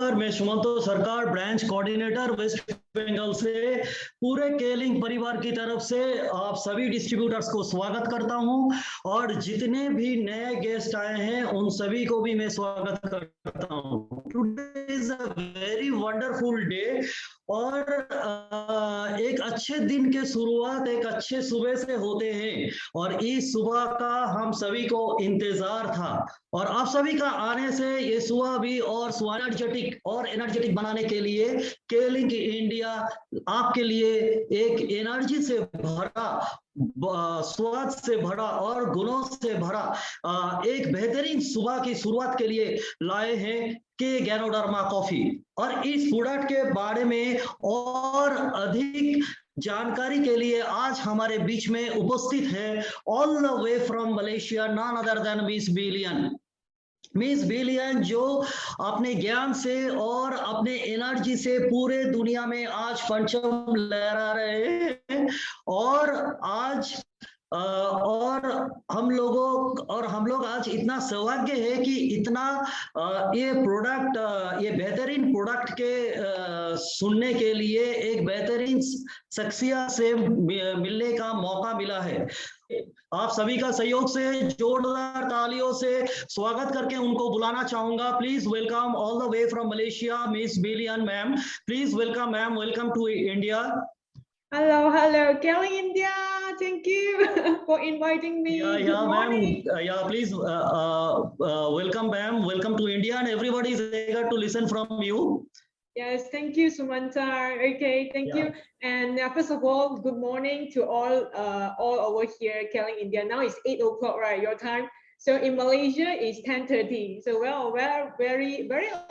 मैं सुमंतो सरकार branch coordinator waste Bengal से पूरे केलिंग परिवार की तरफ से आप सभी डिस्ट्रीब्यूटर्स को स्वागत करता हूं और जितने भी नए गेस्ट आए हैं उन सभी को भी मैं स्वागत करता हूं। Today is a very wonderful day और एक अच्छे दिन के शुरुआत एक अच्छे सुबह से होते हैं और इस सुबह का हम सभी को इंतजार था और आप सभी का आने से ये सुबह भी और एनर्जेटिक बनाने के लिए केलिंग इंडिया आपके लिए एक एनर्जी से भरा स्वाद से भरा और गुणों से भरा एक बेहतरीन सुबह की शुरुआत के लिए लाए हैं के गैनोडर्मा कॉफी और इस प्रोडक्ट के बारे में और अधिक जानकारी के लिए आज हमारे बीच में उपस्थित है all the way from Malaysia none other than miss billion जो अपने ज्ञान से और अपने एनर्जी से पूरे दुनिया में आज परचम लहरा रहे हैं और आज और हम लोग आज इतना सौभाग्य है कि इतना ये बेहतरीन प्रोडक्ट के सुनने के लिए एक बेहतरीन शख्सियत से मिलने का मौका मिला है। आप सभी का सहयोग से जोरदार तालियों से स्वागत करके उनको बुलाना चाहूंगा। Please welcome all the way from Malaysia miss billion ma'am. Please welcome ma'am, welcome to India. Hello, Kelly India. Thank you for inviting me. Yeah, ma'am. Yeah, please welcome, ma'am. Welcome to India, and everybody is eager to listen from you. Yes, thank you, Sumanta. Okay, thank you. And first of all, good morning to all over here, Kelly India. Now it's 8 o'clock, right? Your time. So in Malaysia, it's 10:30. So we're very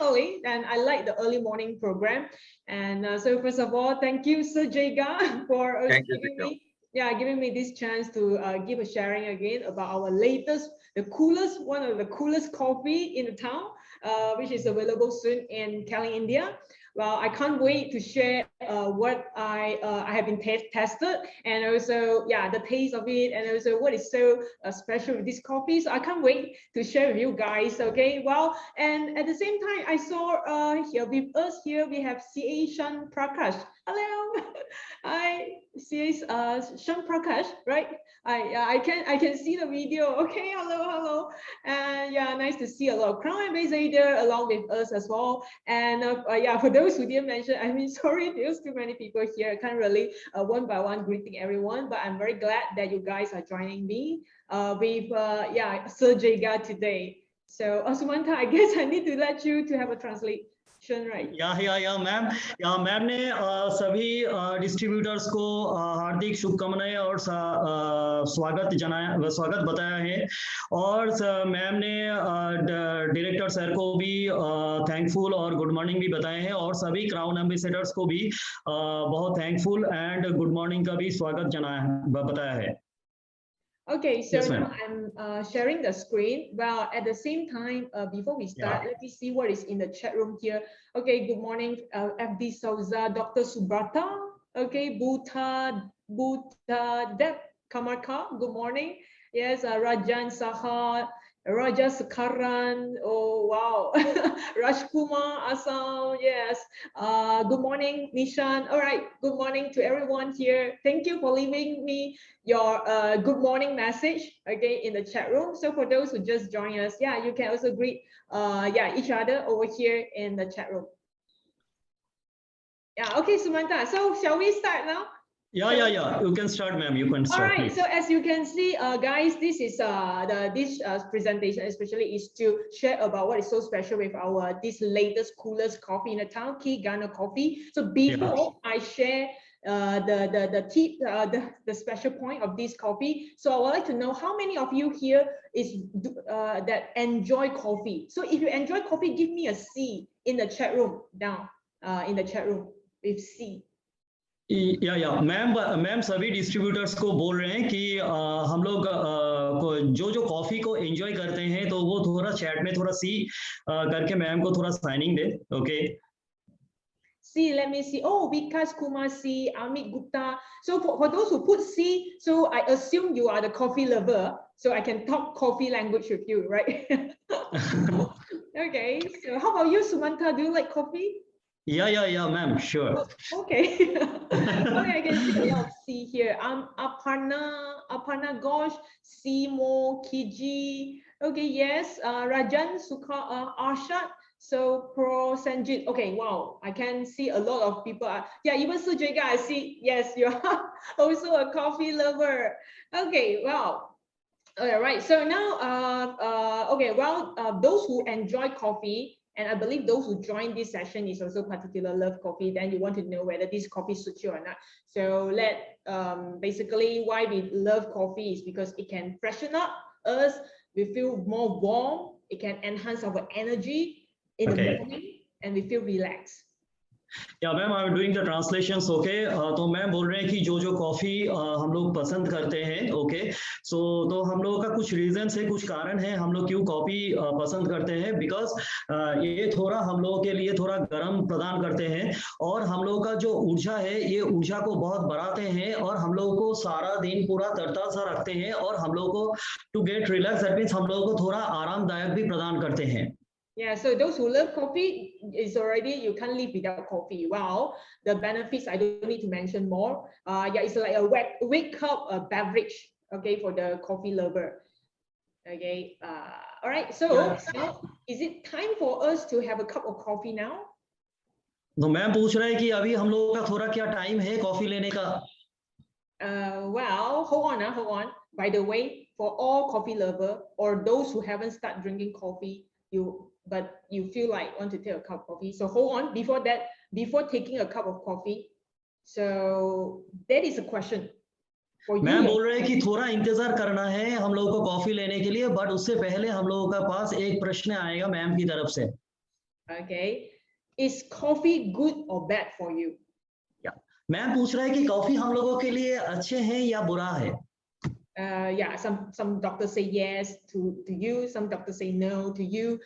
early, and I like the early morning program. And so first of all, thank you, Sir Jega, for giving me this chance to give a sharing again about our latest, one of the coolest coffee in the town, which is available soon in Kelly, India. Well, I can't wait to share what I have been tested, and also the taste of it, and also what is so special with this coffee. So I can't wait to share with you guys. Okay, well, and at the same time, I saw here with us here we have CA Shan Prakash. Hello, hi, CA Shan Prakash, right? I can see the video. Okay, hello, and nice to see a lot of Crown Ambassador along with us as well. And for those who didn't mention, I mean, sorry, there's too many people here. I can't really one by one greeting everyone, but I'm very glad that you guys are joining me with Sir Jega today. So Sumanta, I guess I need to let you to have a translation, right? Ma'am. Ma'am ने सभी distributors को हार्दिक शुभकामनाएं और स्वागत बताया है और ma'am ने डायरेक्टर सर को भी थैंकफुल और गुड मॉर्निंग भी बताए हैं और सभी क्राउन एम्बेसडर्स को भी बहुत थैंकफुल एंड गुड मॉर्निंग का भी स्वागत बताया है। Okay, so yes, now I'm sharing the screen. Well, at the same time, before we start, let me see what is in the chat room here. Okay, good morning, FD Souza, Dr. Subrata. Okay, Buta Deb Kamarka, good morning. Yes, Rajan Saha, Raja Sakaran, oh wow, Rajkumar Assam, yes. Good morning, Nishan. All right, good morning to everyone here. Thank you for leaving me your good morning message again in the chat room. So for those who just joined us, you can also greet each other over here in the chat room. Okay, Sumanta. So shall we start now? You can start, ma'am. You can start. All right. Please. So as you can see, guys, this is this presentation especially is to share about what is so special with our this latest coolest coffee in the town, Key Ghana Coffee. So before I share the special point of this coffee, so I would like to know how many of you here that enjoy coffee. So if you enjoy coffee, give me a C in the chat room down in the chat room with C. Ma'am सभी distributors को बोल रहे हैं कि हम लोग जो coffee को एंजॉय करते हैं तो वो थोड़ा चैट में थोड़ा सी करके मैम को थोड़ा साइनिंग दे। Okay, C, let me see. Oh, Vikas Kumar C, Amit Gupta. So for those who put C, so I assume you are the coffee lover, so I can talk coffee language with you, right? Okay, so how about you, Sumanta? Do you like coffee? Yeah, ma'am, sure. Okay. Okay, I can see a lot of C here. Aparna Ghosh, Simo, Kiji. Okay, yes. Rajan, Sukha, Arshad. So Pro Sanjit. Okay, wow. I can see a lot of people. Yeah, even Sujega, I see. Yes, you are also a coffee lover. Okay, wow. All right. So now, okay. Well, those who enjoy coffee, and I believe those who join this session is also particular love coffee. Then you want to know whether this coffee suits you or not. So basically why we love coffee is because it can freshen up us. We feel more warm. It can enhance our energy in the Okay. morning, and we feel relaxed. या ma'am I am doing the translations okay तो ma'am बोल रहे हैं कि जो जो coffee हम लोग पसंद करते हैं ओके सो तो हम लोगों का कुछ रीजन है कुछ कारण है हम लोग क्यों कॉफ़ी पसंद करते हैं बिकॉज ये थोड़ा हम लोगों के लिए थोड़ा गर्म प्रदान करते हैं और हम लोगों का जो ऊर्जा है ये ऊर्जा को बहुत बढ़ाते हैं और हम लोगों को सारा दिन पूरा तरताजा रखते हैं और हम लोगों को to get relax that means हम लोगों को थोड़ा आरामदायक भी प्रदान करते हैं. Yeah, so those who love coffee is already, you can't live without coffee. Wow, the benefits, I don't need to mention more. Yeah, it's like a wake up beverage, okay, for the coffee lover. Okay, all right, so now, is it time for us to have a cup of coffee now? तो ma'am पूछ रहे हैं कि अभी हम लोगों का थोड़ा क्या टाइम है कॉफी लेने का. Well, hold on. By the way, for all coffee lover or those who haven't started drinking coffee, but you feel like want to take a cup of coffee, so hold on. Before taking a cup of coffee, so that is a question for you. मैं बोल रहे हैं कि थोड़ा इंतजार करना है हम लोगों को कॉफी लेने के लिए बट उससे पहले हम लोगों का पास एक प्रश्न आएगा मैम की तरफ से. Okay, is coffee good or bad for you? Ma'am पूछ रहा है कि कॉफी हम लोगों के लिए अच्छे हैं या बुरा है. Yeah, some doctors say yes to you, some doctors say no to you.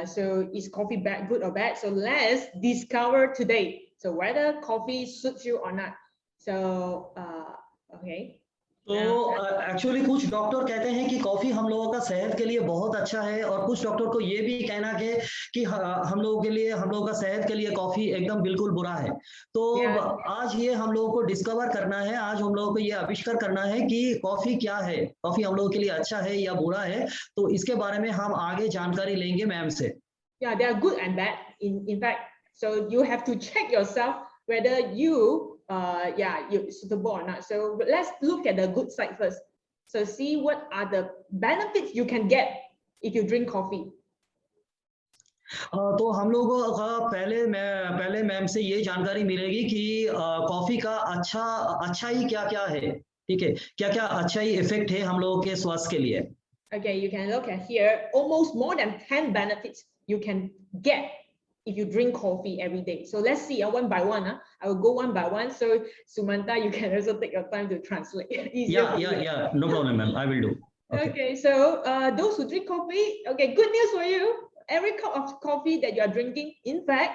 So is coffee good or bad? So let's discover today. So whether coffee suits you or not. So okay. तो actually कुछ doctor कहते हैं कि coffee हम लोगों का सेहत के लिए बहुत अच्छा है और कुछ डॉक्टर को ये भी कहना है कि हम लोगों के लिए हम लोगों का सेहत के लिए कॉफी एकदम बिल्कुल बुरा है. तो आज ये हम लोगों को डिस्कवर करना है आज हम लोगों को ये आविष्कार करना है कि कॉफी क्या है कॉफी हम लोगों के लिए अच्छा है या बुरा है तो इसके बारे में हम आगे जानकारी लेंगे मैम से. Yeah, they are good and bad in fact. So you have to check yourself whether you you're suitable or not. So let's look at the good side first. So see what are the benefits you can get if you drink coffee. तो हम लोगों का पहले ma'am से ये जानकारी मिलेगी कि कॉफी का अच्छाई क्या है. ठीक है क्या अच्छाई इफेक्ट है हम लोगों के स्वास्थ्य के लिए. Okay, you can look at here almost more than 10 benefits you can get if you drink coffee every day. So let's see one by one. I will go one by one. So Sumanta, you can also take your time to translate. Yeah. No problem, ma'am. I will do. Okay, so those who drink coffee, okay, good news for you. Every cup of coffee that you are drinking, in fact,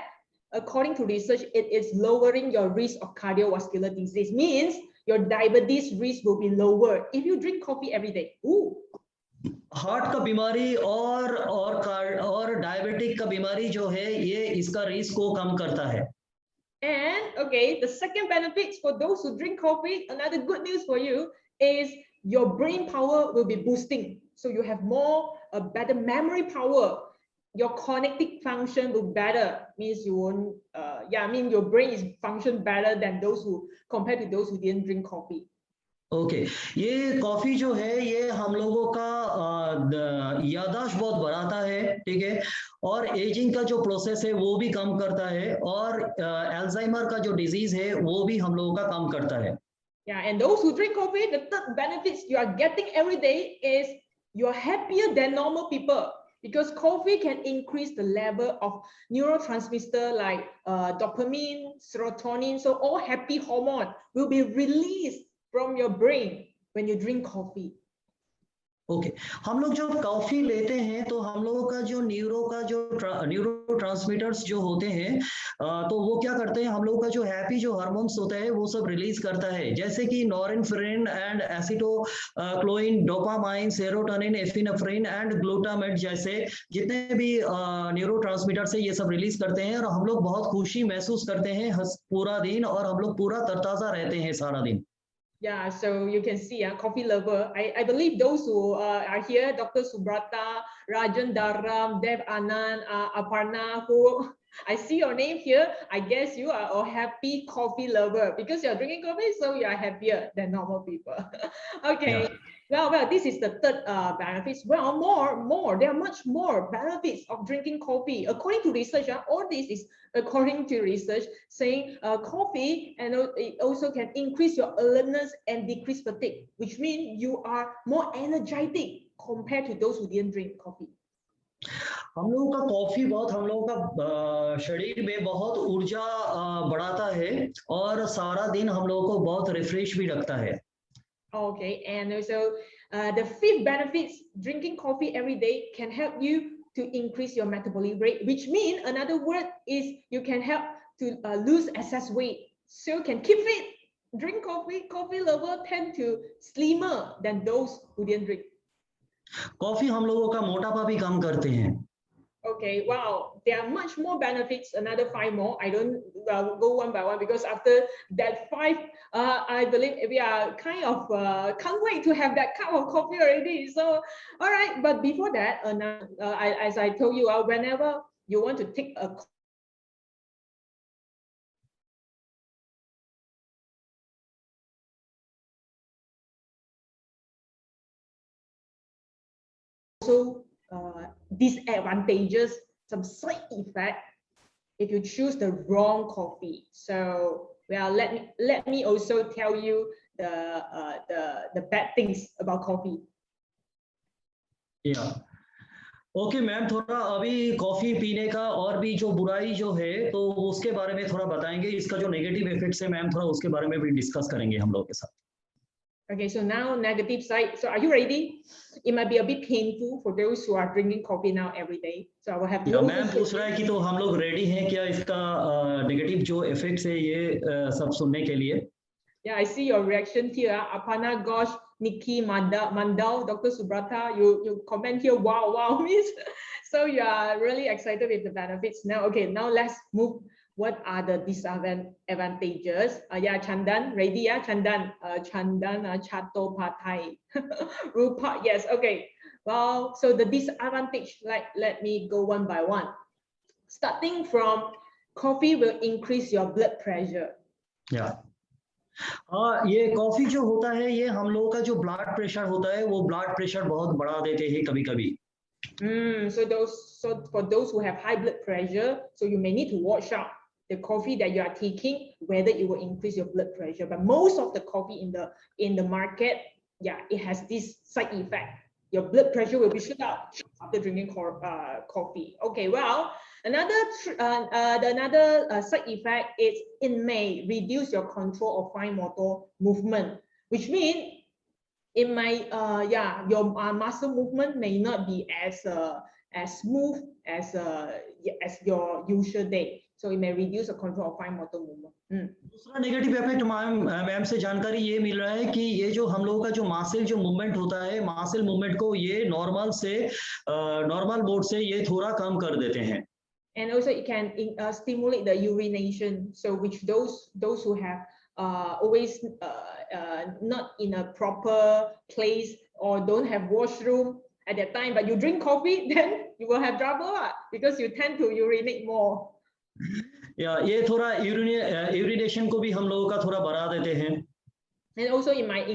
according to research, it is lowering your risk of cardiovascular disease. Means your diabetes risk will be lower if you drink coffee every day. Ooh. Heart का बीमारी और diabetic का बीमारी जो है ये इसका risk को कम करता है. And okay, the second benefits for those who drink coffee, another good news for you is your brain power will be boosting. So you have better memory power. Your cognitive function will better. Means you won't. Your brain is function better than compared to those who didn't drink coffee. Okay ये coffee जो है ये हम लोगों का याददाश्त बहुत बढ़ाता है. ठीक है और एजिंग का जो प्रोसेस है वो भी कम करता है और अल्जाइमर का जो डिजीज है वो भी हम लोगों का कम करता है. Yeah, and those who drink coffee, the third benefits you are getting every day is you are happier than normal people because coffee can increase the level of neurotransmitter like dopamine, serotonin. So all happy hormone will be released from your brain when you drink coffee. Okay. हम लोग जब coffee लेते हैं तो हम लोगों का जो न्यूरो ट्रांसमीटर्स जो होते हैं, तो वो क्या करते हैं, हम लोगों का जो हैप्पी जो हार्मोन्स होता है वो सब रिलीज करता है, जैसे कि norepinephrine and acetylcholine, dopamine, serotonin, epinephrine and glutamate जैसे जितने भी न्यूरो ट्रांसमीटर्स है ये सब रिलीज करते हैं, और हम लोग बहुत खुशी महसूस करते हैं पूरा दिन, और हम लोग पूरा तरताजा रहते हैं सारा दिन। Yeah, so you can see, coffee lover. I believe those who are here, Dr. Subrata, Rajan Dharam, Dev Anand, Aparna, who I see your name here. I guess you are a happy coffee lover because you're drinking coffee, so you are happier than normal people. Okay. Yeah. Well, this is the third benefits. Well, more. There are much more benefits of drinking coffee. According to research, all this is according to research saying coffee and it also can increase your alertness and decrease fatigue, which means you are more energetic compared to those who didn't drink coffee. हम लोगों का coffee बहुत हम लोगों का शरीर में बहुत ऊर्जा बढ़ाता है, और सारा दिन हम लोगों को बहुत रिफ्रेश भी रखता है। Okay, and also the fifth benefits, drinking coffee every day can help you to increase your metabolic rate, which means another word is you can help to lose excess weight, so you can keep fit. Drink coffee. Coffee lover tend to slimmer than those who didn't drink. Coffee हम लोगों का मोटापा भी कम करते हैं। Okay, wow, there are much more benefits, another 5 more. I don't go one by one because after that 5, I believe we are kind of can't wait to have that cup of coffee already. So, all right, but before that, as I told you, whenever you want to take a also disadvantages, some side effect if you choose the wrong coffee. So, well, let me also tell you the bad things about coffee. या okay ma'am, थोड़ा अभी coffee पीने का और भी जो बुराई जो है तो उसके बारे में थोड़ा बताएंगे, इसका जो नेगेटिव इफेक्ट्स है मैम, थोड़ा उसके बारे में भी डिस्कस करेंगे हम लोग के साथ। Okay, so now negative side. So are you ready? It might be a bit painful for those who are drinking coffee now every day. So I will have to. Ma'am पूछ रहा है कि तो हम लोग रेडी हैं क्या इसका नेगेटिव जो इफेक्ट्स है ये सब सुनने के लिए? Yeah, I see your reaction here. Apana, Gosh, Nikki, Mandal, Dr. Subrata, you comment here. Wow, miss. So you are really excited with the benefits now. Okay, now let's move. What are the disadvantages? Yeah, Chandan, ready? Yeah, Chandan, Chattopadhyay, Rupa. Yes, okay. Well, so the disadvantage, let me go one by one. Starting from coffee will increase your blood pressure. Yeah. हाँ, ये coffee जो होता है ये हम लोगों का जो ब्लड प्रेशर होता है वो ब्लड प्रेशर बहुत बढ़ा देते हैं कभी-कभी। So for those who have high blood pressure, so you may need to watch out the coffee that you are taking, whether it will increase your blood pressure. But most of the coffee in the market, yeah, it has this side effect. Your blood pressure will be shot up after drinking coffee. Okay, well, another side effect is it may reduce your control of fine motor movement, which means it might your muscle movement may not be as smooth as your usual day, so it may reduce the control of fine motor movement. दूसरा negative effect ma'am से जानकारी ये मिल रहा है कि ये जो हम लोगों का जो मासिल जो मूवमेंट होता है, मासिल मूवमेंट को ये नॉर्मल मोड से ये थोड़ा कम कर देते हैं। And also it can stimulate the urination, so which those who have always not in a proper place or don't have washroom at that time, but you drink coffee, then you will have trouble because you tend to urinate more. या ये थोड़ा urination को भी हम लोगों का थोड़ा बढ़ा देते हैं। And also it might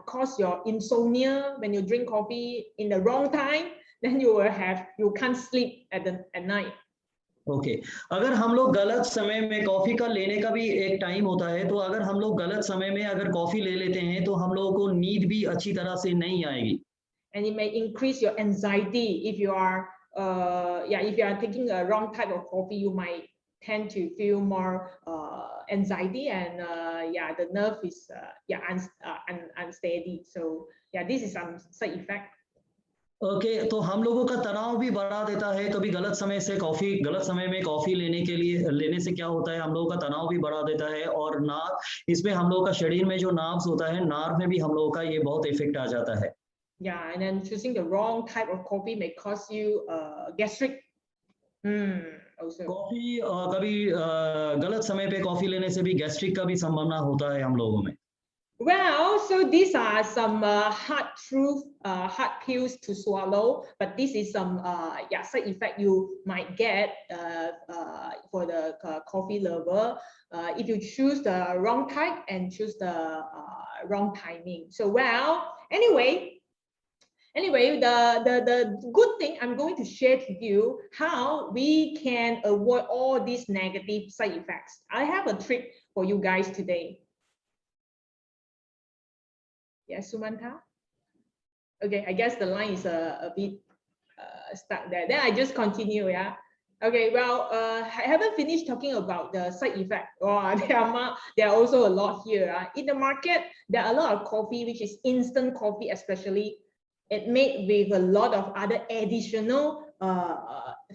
cause your insomnia when you drink coffee in the wrong time, then you can't sleep at night. Okay, अगर हम लोग गलत समय में कॉफी का लेने का भी एक टाइम होता है, तो अगर हम लोग गलत समय में अगर कॉफी ले लेते हैं तो हम लोगों को नींद भी अच्छी तरह से नहीं आएगी। And it may increase your anxiety if you are taking a wrong type of coffee. You might tend to feel more anxiety and yeah, the nerve is unsteady. So yeah, this is some side effect. Okay, तो हम लोगों का तनाव भी बढ़ा देता है। कभी गलत समय में कॉफी लेने से क्या होता है, हम लोगों का तनाव भी बढ़ा देता है और इसमें हम लोगों का शरीर में जो नर्व्स होता है, नर्व में भी हम लोगों का ये बहुत इफेक्ट आ जाता है। Yeah, and then choosing the wrong type of coffee may cause you gastric. Also. Coffee कभी गलत समय पे कॉफी लेने से भी गैस्ट्रिक का भी संभावना होता है हम लोगों में। Well, so these are some hard truth, hard pills to swallow, but this is some yeah, side effect you might get for the coffee lover if you choose the wrong type and choose the wrong timing. So well, anyway, the good thing I'm going to share to you how we can avoid all these negative side effects. I have a trick for you guys today. Yes, Sumanta? Okay, I guess the line is a bit stuck there. Then I just continue, yeah? Okay, well, I haven't finished talking about the side effect. Oh, there are also a lot here. In the market, there are a lot of coffee, which is instant coffee especially. It made with a lot of other additional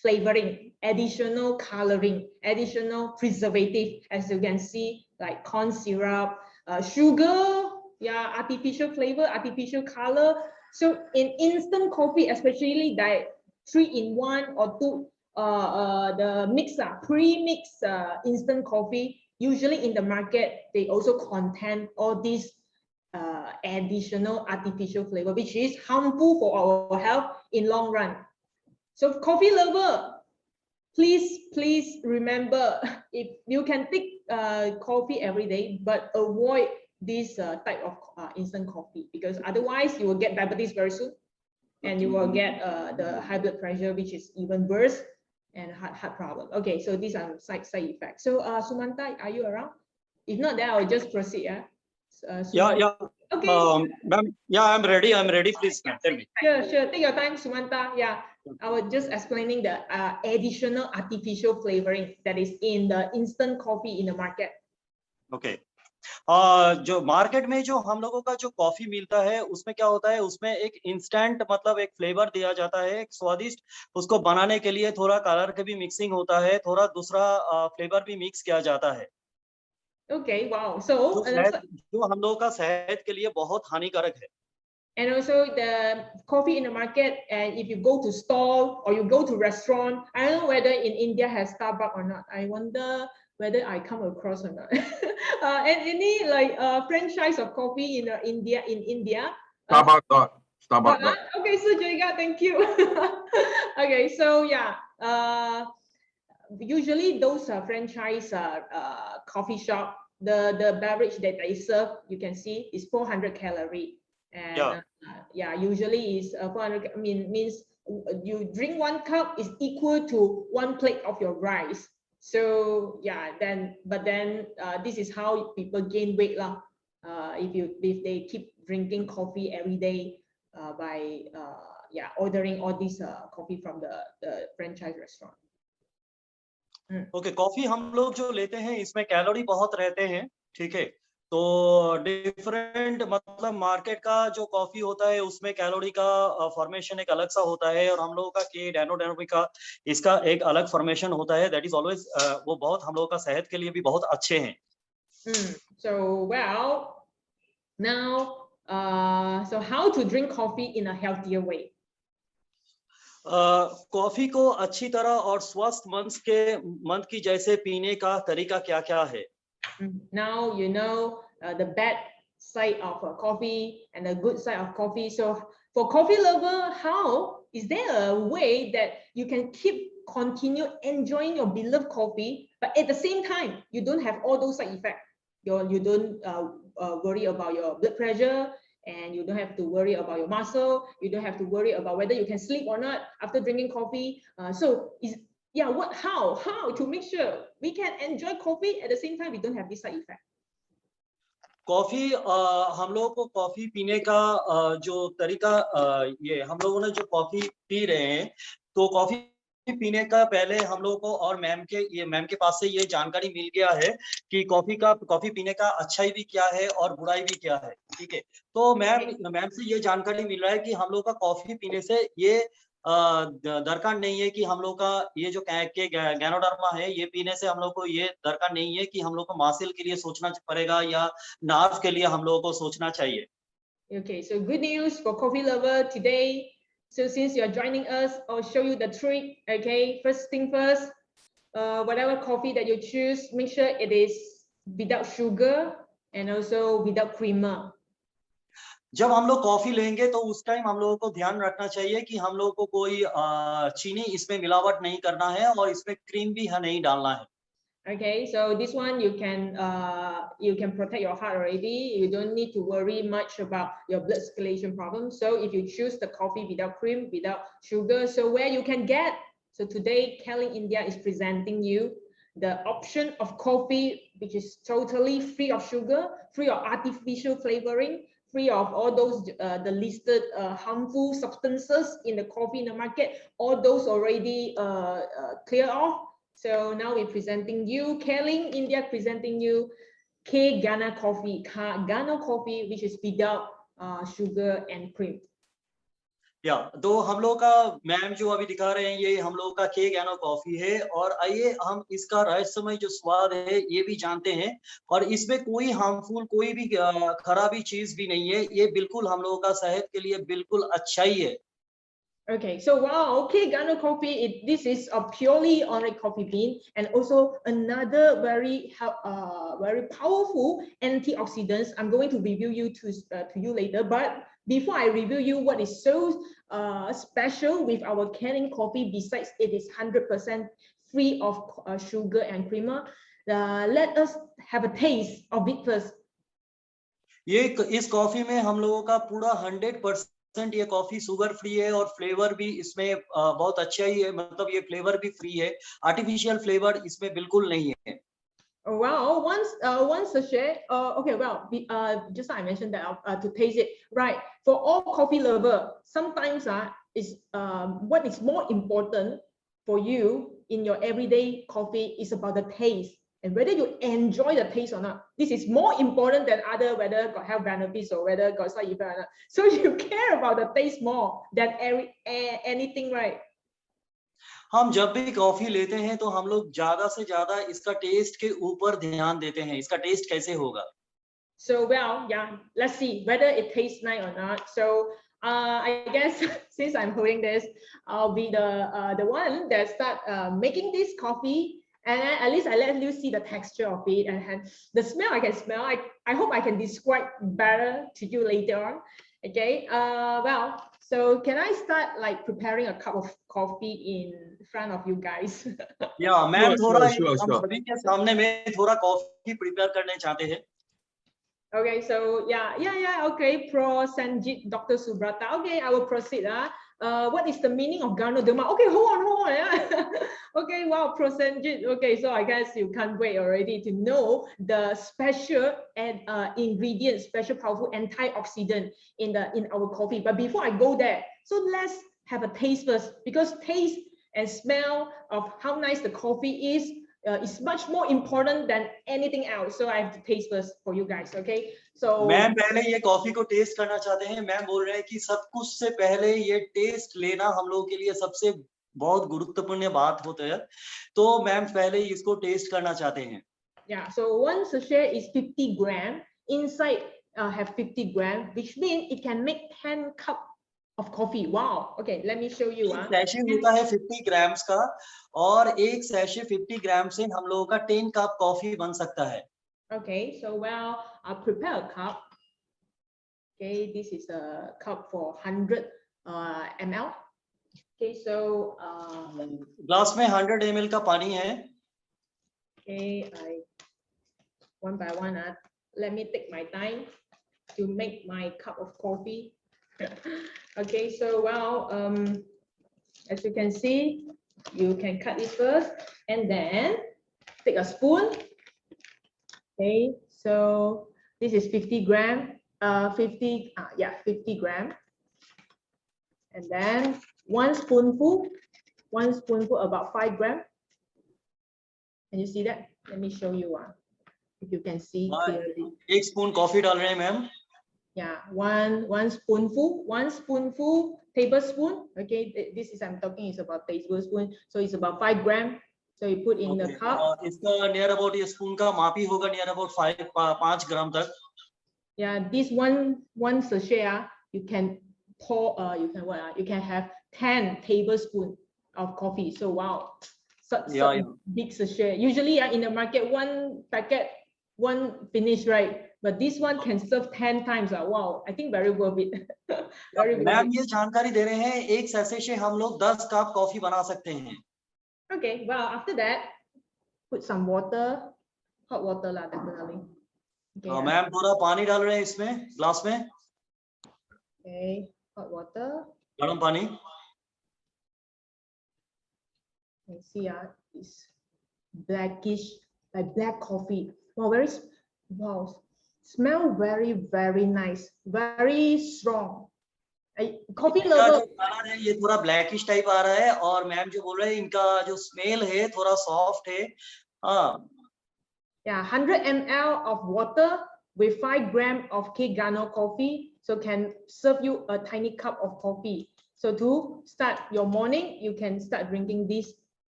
flavoring, additional coloring, additional preservative, as you can see, like corn syrup, sugar, yeah, artificial flavor, artificial color. So in instant coffee, especially that 3-in-1 or 2, the mixer, pre-mixed instant coffee, usually in the market, they also contain all these additional artificial flavor, which is harmful for our health in long run. So coffee lover, please remember, if you can take coffee every day, but avoid this type of instant coffee, because otherwise you will get diabetes very soon, and you will get the high blood pressure, which is even worse, and heart problem. Okay, so these are side effects. So Sumanta, are you around? If not, then I'll just proceed. Yeah. Okay. Ma'am, yeah, I'm ready. Please, ma'am, tell me. Sure. Take your time, Sumanta. Yeah, I was just explaining the additional artificial flavoring that is in the instant coffee in the market. Okay. जो market में जो हम लोगों का जो coffee मिलता है उसमें क्या होता है, उसमें एक इंस्टेंट मतलब एक फ्लेवर दिया जाता है, एक स्वादिष्ट, उसको बनाने के लिए थोड़ा कलर का भी मिक्सिंग होता है, थोड़ा दूसरा फ्लेवर भी मिक्स किया जाता है। Okay, wow. So जो हम लोगों का सेहत के लिए बहुत हानिकारक है। And also the coffee in the market, and if you go to stall or you go to restaurant, I don't know whether in India has Starbucks or not. I wonder whether I come across or not. And any like franchise of coffee in India. Starbucks. Okay, so Jega, thank you. Okay, so yeah, usually those franchise coffee shop, the beverage that they serve, you can see is 400 calorie. And yeah, usually is 400. I mean, means you drink 1 cup is equal to 1 plate of your rice. So yeah, but then this is how people gain weight lah. If they keep drinking coffee every day by ordering all this coffee from the franchise restaurant. Okay, coffee हम लोग जो लेते हैं इसमें calorie बहुत रहते हैं, ठीक है। तो डिफरेंट मतलब मार्केट का जो कॉफी होता है उसमें कैलोरी का फॉर्मेशन एक अलग सा होता है, और हम लोगों का के डायनोडायनामिक का इसका एक अलग फॉर्मेशन होता है। दैट इज ऑलवेज वो बहुत हम लोगों का सेहत के लिए भी बहुत अच्छे हैं। So well, now so how to drink coffee in a healthier way? Coffee को अच्छी तरह और स्वस्थ मन की जैसे पीने का तरीका क्या है? Now you know the bad side of coffee and the good side of coffee. So for coffee lover, how is there a way that you can continue enjoying your beloved coffee, but at the same time you don't have all those side effects? You don't worry about your blood pressure, and you don't have to worry about your muscle. You don't have to worry about whether you can sleep or not after drinking coffee. How to make sure we can enjoy coffee at the same time we don't have this side effect? Coffee हम लोगों को coffee पीने का जो तरीका ये हम लोगों ने जो कॉफी पी रहे हैं, तो कॉफी पीने का पहले हम लोगों को और मैम के पास से ये जानकारी मिल गया है कि कॉफी पीने का अच्छाई भी क्या है और बुराई भी क्या है, ठीक है। तो मैम से ये जानकारी मिल रहा है कि हम लोग का कॉफी पीने से ये दरकार नहीं है कि हम लोग का ये जो गैनोडर्मा है ये पीने से हम लोग को ये दरकार नहीं है कि हम लोग को मासिल के लिए सोचना पड़ेगा या नार्व के लिए हम लोगों को सोचना चाहिए। Okay, so good news for coffee lover today. So since you're joining us, I'll show you the trick. Okay, first thing first, whatever coffee that you choose, make sure it is without sugar and also without creamer. जब हम लोग coffee लेंगे तो उस time हम लोगों को ध्यान रखना चाहिए कि हम लोगों को कोई चीनी इसमें मिलावट नहीं करना है और इसमें क्रीम भी नहीं डालना है। Okay, so this one you can protect your heart already. You don't need to worry much about your blood circulation problem. So if you choose the coffee without cream, without sugar, so where you can get. So today, Kelling India is presenting you the option of coffee, which is totally free of sugar, free of artificial flavoring, free of all those the listed harmful substances in the coffee in the market. All those already clear off. So now we're presenting you, Kelling India presenting you K Ghana coffee, Ghana coffee, which is without sugar and cream. या तो हम लोग का ma'am जो अभी दिखा रहे हैं ये हम लोग का के गैनो कॉफी है और आइए हम इसका रहस्यमय जो स्वाद है ये भी जानते हैं और इसमें कोई हार्मफुल कोई भी खराबी चीज भी नहीं है, ये बिल्कुल हम लोगों का सेहत के लिए बिल्कुल अच्छा ही है। Okay, so wow, okay, Ghana coffee, this is a purely organic coffee bean and also another very powerful antioxidants. I'm going to review you to you later, but before I review you what is so special with our Kelling coffee, besides it is 100% free of sugar and creamer, let us have a taste of it first. ये इस coffee में हम लोगों का पूरा 100% ये coffee sugar free है और फ्लेवर भी इसमें बहुत अच्छा ही है, मतलब ये फ्लेवर भी फ्री है, आर्टिफिशियल फ्लेवर इसमें बिल्कुल नहीं है। Wow, one sachet. Okay, well, just I mentioned that to taste it, right? For all coffee lover, sometimes is what is more important for you in your everyday coffee is about the taste and whether you enjoy the taste or not. This is more important than other whether got health benefits or whether got side effect or not. So you care about the taste more than anything, right? हम जब भी coffee लेते हैं तो हम लोग ज्यादा से ज्यादा इसका टेस्ट के ऊपर ध्यान देते हैं, इसका टेस्ट कैसे होगा। So well, yeah, let's see whether it tastes nice or not. So I guess since I'm holding this, I'll be the one that start making this coffee, and at least I let you see the texture of it and the smell. I can smell. I hope I can describe better to you later on. Okay. Well, so can I start like preparing a cup of coffee in front of you guys? या ma'am थोड़ा sure. हम सभी के सामने में थोड़ा coffee prepare करने चाहते हैं। Okay, so yeah. Okay, Pro Sanjit, Dr. Subrata. Okay, I will proceed. What is the meaning of Ganoderma? Okay, hold on. Yeah. Okay, wow, Pro Sanjit. Okay, so I guess you can't wait already to know the special and ingredient, special powerful antioxidant in our coffee. But before I go there, so let's have a taste first, because taste and smell of how nice the coffee is much more important than anything else. So I have to taste first for you guys, okay? So ma'am पहले ये coffee को test करना चाहते हैं। Ma'am बोल रहे हैं कि सब कुछ से पहले ये टेस्ट लेना हम लोगों के लिए सबसे बहुत गुरुत्वपूर्ण बात होता है, तो मैम पहले इसको टेस्ट करना चाहते हैं। Yeah, so one sachet is 50 grams. Inside have 50 grams, which means it can make 10 cups of coffee. Wow. Okay, let me show you. Sachet होता है 50 ग्राम्स का और एक सैशे 50 ग्राम से हम लोगों का 10 कप कॉफी बन सकता है। Okay, so well, I'll prepare a cup. Okay, this is a cup for 100 ml. Okay, so glass में 100 ml का पानी है। Okay, one by one, let me take my time to make my cup of coffee. Okay, so well, as you can see, you can cut it first and then take a spoon. Okay, so this is 50 grams, 50 grams. And then 1 spoonful one spoonful about 5 grams. Can you see that? Let me show you if you can see clearly. 1 spoon coffee डाल रहे हैं ma'am. Yeah, one spoonful, tablespoon. Okay, this is I'm talking is about tablespoon, so it's about 5 grams. So you put in the cup. इसका near about ये spoon का माप ही होगा near about 5 ग्राम तक. Yeah, this one sachet, you can pour, you can have 10 tablespoons of coffee. So wow, such big sachet. Usually in the market, one packet, one finish, right? But this one can serve 10 times. Wow, I think very worth it. Very worth it. Ma'am ये जानकारी दे रहे हैं एक sachet से हम लोग 10 cup coffee बना सकते हैं. Okay, well after that, put some water, hot water lah, definitely. Okay, ma'am थोड़ा पानी डाल रहे हैं इसमें ग्लास में. Okay, hot water. गर्म पानी. You see, it's blackish, like black coffee. Wow, wow, smell very nice, very strong. Coffee lover. ये थोड़ा ब्लैकिश टाइप आ रहा है और मैम जो बोल रहे हैं इनका जो स्मेल है थोड़ा सॉफ्ट है. Yeah, 100 ml of water with 5 grams of K-Gano coffee, so can serve you a tiny cup of coffee. So to start your morning, you can start drinking this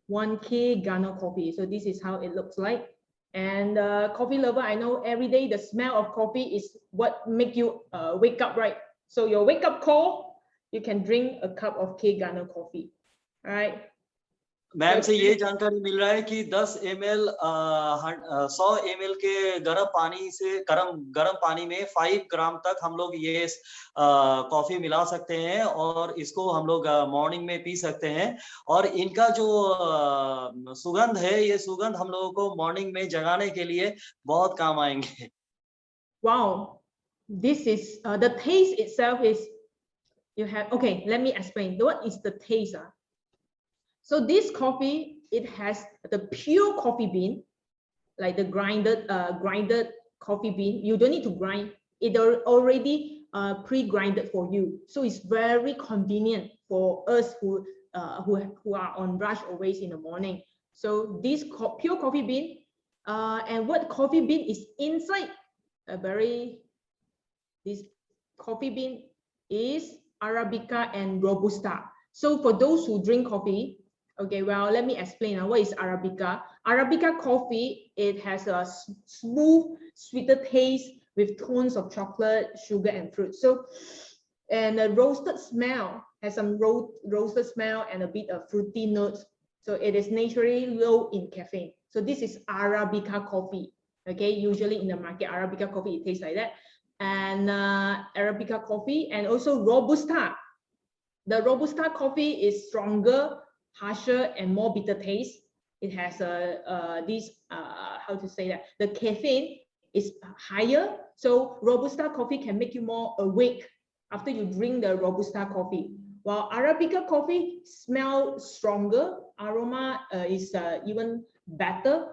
1 K-Gano coffee. So this is how it looks like. And coffee lover, I know every day the smell of coffee is what make you wake up, right? So your wake up call, you can drink a cup of K-Gano coffee. All right. Ma'am से ये जानकारी मिल रहा है कि 10 ml 100 ml के गर्म पानी में 5 ग्राम तक हम लोग ये कॉफी मिला सकते हैं और इसको हम लोग मॉर्निंग में पी सकते हैं. और इनका जो सुगंध है ये सुगंध हम लोगों को मॉर्निंग में जगाने के लिए बहुत काम आएंगे. Wow, this is the taste itself is you have. Okay, let me explain. What is the taste? So this coffee, it has the pure coffee bean, like the grinded coffee bean. You don't need to grind it, already pre-grinded for you. So it's very convenient for us who are on rush always in the morning. So this pure coffee bean, and what coffee bean is inside? This coffee bean is Arabica and Robusta. So for those who drink coffee, okay, well, let me explain what is Arabica. Arabica coffee, it has a smooth, sweeter taste with tones of chocolate, sugar, and fruit. So, and a roasted smell, has some roasted smell and a bit of fruity notes. So it is naturally low in caffeine. So this is Arabica coffee. Okay, usually in the market, Arabica coffee, it tastes like that. And Arabica coffee and also Robusta. The Robusta coffee is stronger, harsher, and more bitter taste. It has how to say that, the caffeine is higher, so Robusta coffee can make you more awake after you drink the Robusta coffee. While Arabica coffee smells stronger, aroma is even better,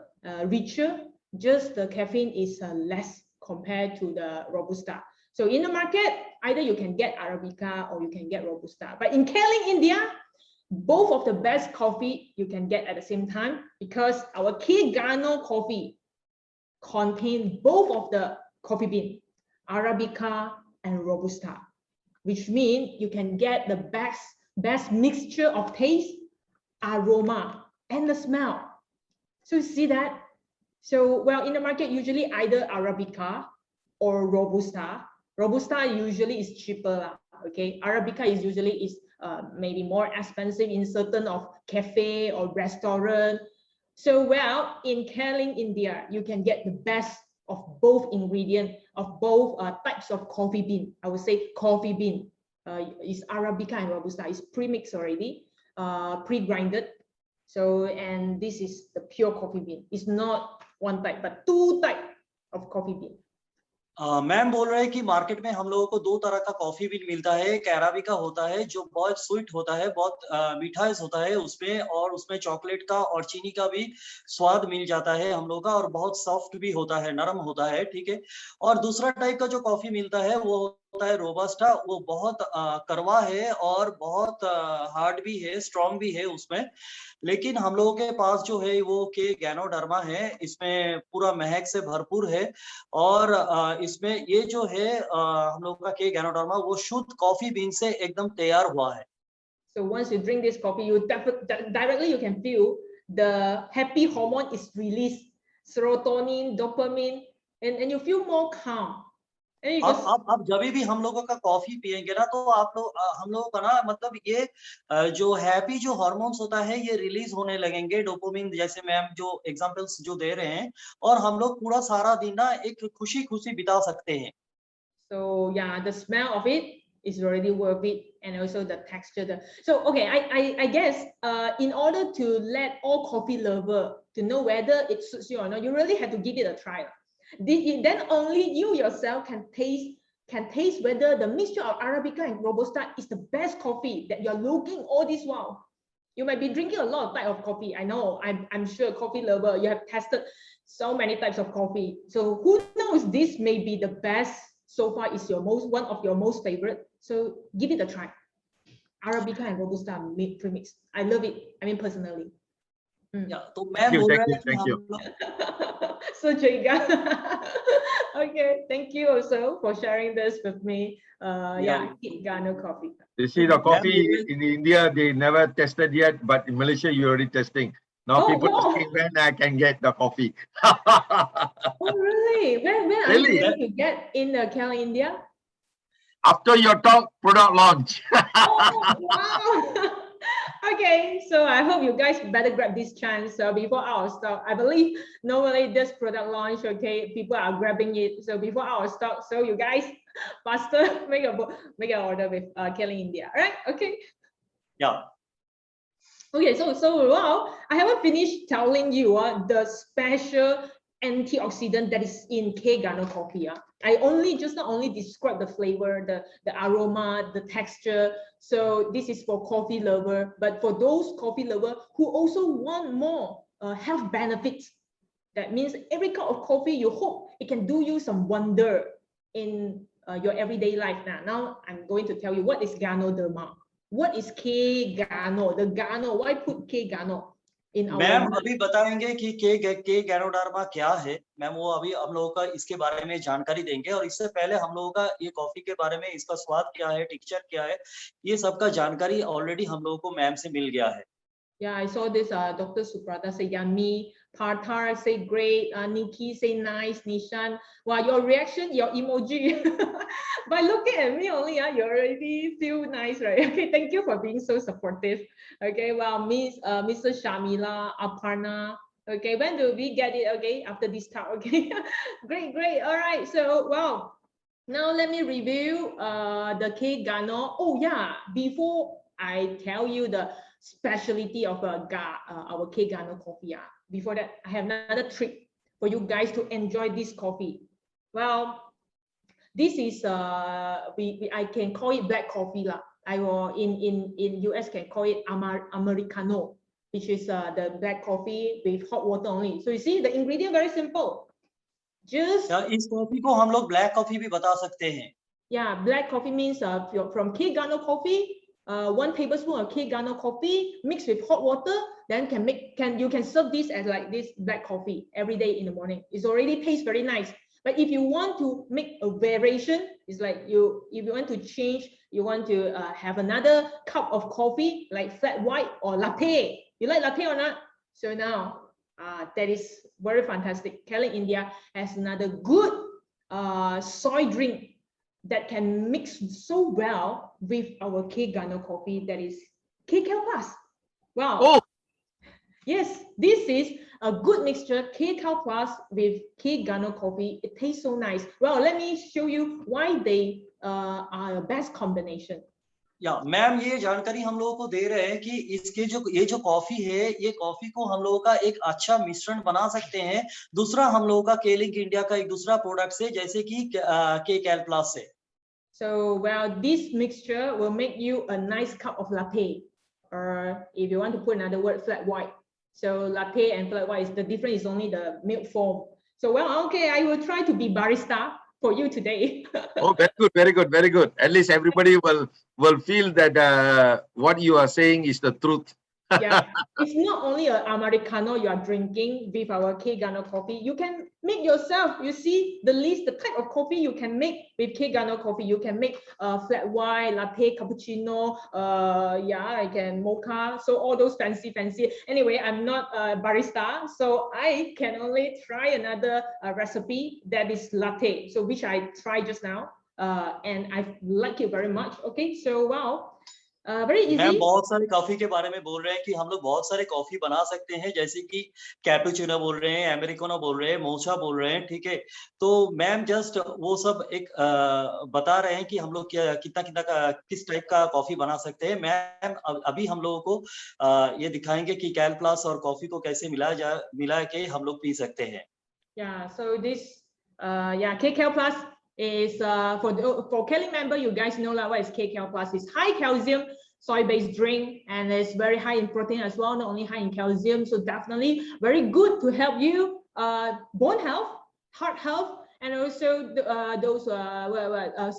richer, just the caffeine is less compared to the Robusta. So in the market, either you can get Arabica or you can get Robusta. But in Keling, India, both of the best coffee you can get at the same time, because our K-Gano coffee contain both of the coffee bean, Arabica and Robusta, which means you can get the best mixture of taste, aroma, and the smell. So you see that? So, well, in the market, usually either Arabica or Robusta. Robusta usually is cheaper, okay? Arabica is usually maybe more expensive in certain of cafe or restaurant. So, well, in Keling, India, you can get the best of both ingredients, of both types of coffee bean. I would say coffee bean is Arabica and Robusta. It's pre-mixed already, pre-grinded. So, and this is the pure coffee bean. It's not one type, but two types of coffee bean. Ma'am बोल रहे हैं कि market में हम लोगों को 2 तरह का कॉफी बीन मिलता है. एक अराबिका होता है जो बहुत स्वीट होता है, बहुत मीठास होता है उसमें, और उसमें चॉकलेट का और चीनी का भी स्वाद मिल जाता है हम लोग का, और बहुत सॉफ्ट भी होता है, नरम होता है, ठीक है. और दूसरा टाइप का जो कॉफी मिलता है वो होता है रोबस्टा वो बहुत कड़वा है और बहुत हार्ड भी है, स्ट्रॉन्ग भी है उसमें। लेकिन हम लोगों के पास जो है वो के गैनोडर्मा है, इसमें पूरा महक से भरपूर है और इसमें ये जो है हम लोगों का के गैनोडर्मा वो शुद्ध कॉफी बीन से एकदम तैयार हुआ है। So once you drink this coffee, you directly you can feel the happy hormone is released, serotonin, dopamine, and you feel more calm. And you just अब जब भी हम लोगों का कॉफी पियेंगे ना तो आप लोग हम लोगों का ना मतलब ये जो हैप्पी जो हार्मोन्स होता है ये रिलीज होने लगेंगे, डोपामिन जैसे मैम जो एग्जांपल्स जो दे रहे हैं और हम लोग पूरा सारा दिन ना एक खुशी-खुशी बिता सकते हैं। So yeah, the smell of it is already worth it, and also the texture. So okay, I guess in order to let all coffee lover to know whether it suits you or not, you really have to give it a try. Then only you yourself can taste whether the mixture of Arabica and Robusta is the best coffee that you're looking all this while. You might be drinking a lot of type of coffee. I know, I'm sure coffee lover, you have tested so many types of coffee. So who knows, this may be the best so far, is one of your most favorite. So give it a try. Arabica and Robusta premix. I love it. I mean, personally. तो मैं बोल रहा Thank you. So Jiga. Okay, thank you also for sharing this with me. Gano coffee. You see, the coffee in India, they never tested yet, but in Malaysia, you're already testing. Now people asking when I can get the coffee. Oh, really? When are you going to get in KL, India? After your product launch. Oh, wow. Okay, so I hope you guys better grab this chance before our stock. I believe normally this product launch, okay, people are grabbing it. So before our stock, so you guys faster make an order with KL India. All right? Okay. Yeah. Okay, so wow, I haven't finished telling you the special antioxidant that is in K Gano coffee. I just not only describe the flavor, the aroma, the texture. So this is for coffee lover, but for those coffee lover who also want more health benefits, that means every cup of coffee, you hope it can do you some wonder in your everyday life. Now I'm going to tell you what is Ganoderma. What is K Gano? The Gano, why put K Gano in our? Ma'am अभी बताएंगे कि के ganoderma क्या है। Ma'am वो अभी हम लोगों का इसके बारे में जानकारी देंगे और इससे पहले हम लोगों का ये कॉफी के बारे में, इसका स्वाद क्या है, टेक्सचर क्या है, ये सब का जानकारी ऑलरेडी हम लोगों को मैम से मिल गया है। Yeah, I saw this. Dr. Suprata say yummy. Parthar say great. Nikki say nice. Nishan, wow, your reaction, your emoji. By looking at me only, you already feel nice, right? Okay, thank you for being so supportive. Okay, well, Mr. Shamila, Aparna. Okay, when do we get it? Okay, after this talk. Okay, great. All right. So, wow. Now let me review the K Gano. Oh yeah, before I tell you the specialty of our K Gano coffee. Before that, I have another trick for you guys to enjoy this coffee. Well, this is I can call it black coffee lah. I will in US can call it Americano, which is the black coffee with hot water only. So you see the ingredient very simple. Just इस coffee को हम लोग black coffee भी बता सकते हैं. Yeah, black coffee means from K Gano coffee. 1 tablespoon of K Gano coffee mixed with hot water, then you can serve this as like this black coffee every day in the morning. It's already tastes very nice. But if you want to make a variation, it's like if you want to change, you want to have another cup of coffee like flat white or latte. You like latte or not? So now that is very fantastic. KL India has another good soy drink that can mix so well with our K Gano coffee, that is KCal Plus. Wow. Oh. Yes, this is a good mixture, KCal Plus with K Gano coffee. It tastes so nice. Well, let me show you why they are a best combination. या ma'am ये जानकारी हम लोगों को दे रहे हैं कि इसके ये जो कॉफी है, ये कॉफी को हम लोगों का एक अच्छा मिश्रण बना सकते हैं दूसरा हम लोगों का केलिंग इंडिया का एक दूसरा प्रोडक्ट से, जैसे कि KCal Plus से. So well, this mixture will make you a nice cup of latte, or if you want to put another word, flat white. So latte and flat white, the difference is only the milk form. So well, okay, I will try to be barista. for you today. Oh, very good, very good, very good. At least everybody will feel that what you are saying is the truth. Yeah, it's not only an Americano you are drinking with our K Gano coffee. You can make yourself. You see the list, the type of coffee you can make with K Gano coffee. You can make flat white, latte, cappuccino. Yeah, I can mocha. So all those fancy. Anyway, I'm not a barista, so I can only try another recipe that is latte. So which I tried just now, and I like it very much. Okay, so wow. Very easy. Ma'am बहुत सारे coffee के बारे में बोल रहे हैं कि हम लोग बहुत सारे कॉफी बना सकते हैं, जैसे कि कैपुचिनो बोल रहे हैं, अमेरिकानो बोल रहे हैं, मोचा बोल रहे हैं, ठीक है। तो मैम जस्ट वो सब एक बता रहे हैं कि हम लोग किस टाइप का कॉफी बना सकते हैं। मैम अभी हम लोगों को ये दिखाएंगे कि कैल प्लस और कॉफी को कैसे मिला के हम लोग पी सकते हैं। Yeah, so this KCal Plus is for Kelly member, you guys know what is KCal Plus. It's high calcium soy-based drink, and it's very high in protein as well, not only high in calcium. So definitely very good to help you bone health, heart health, and also those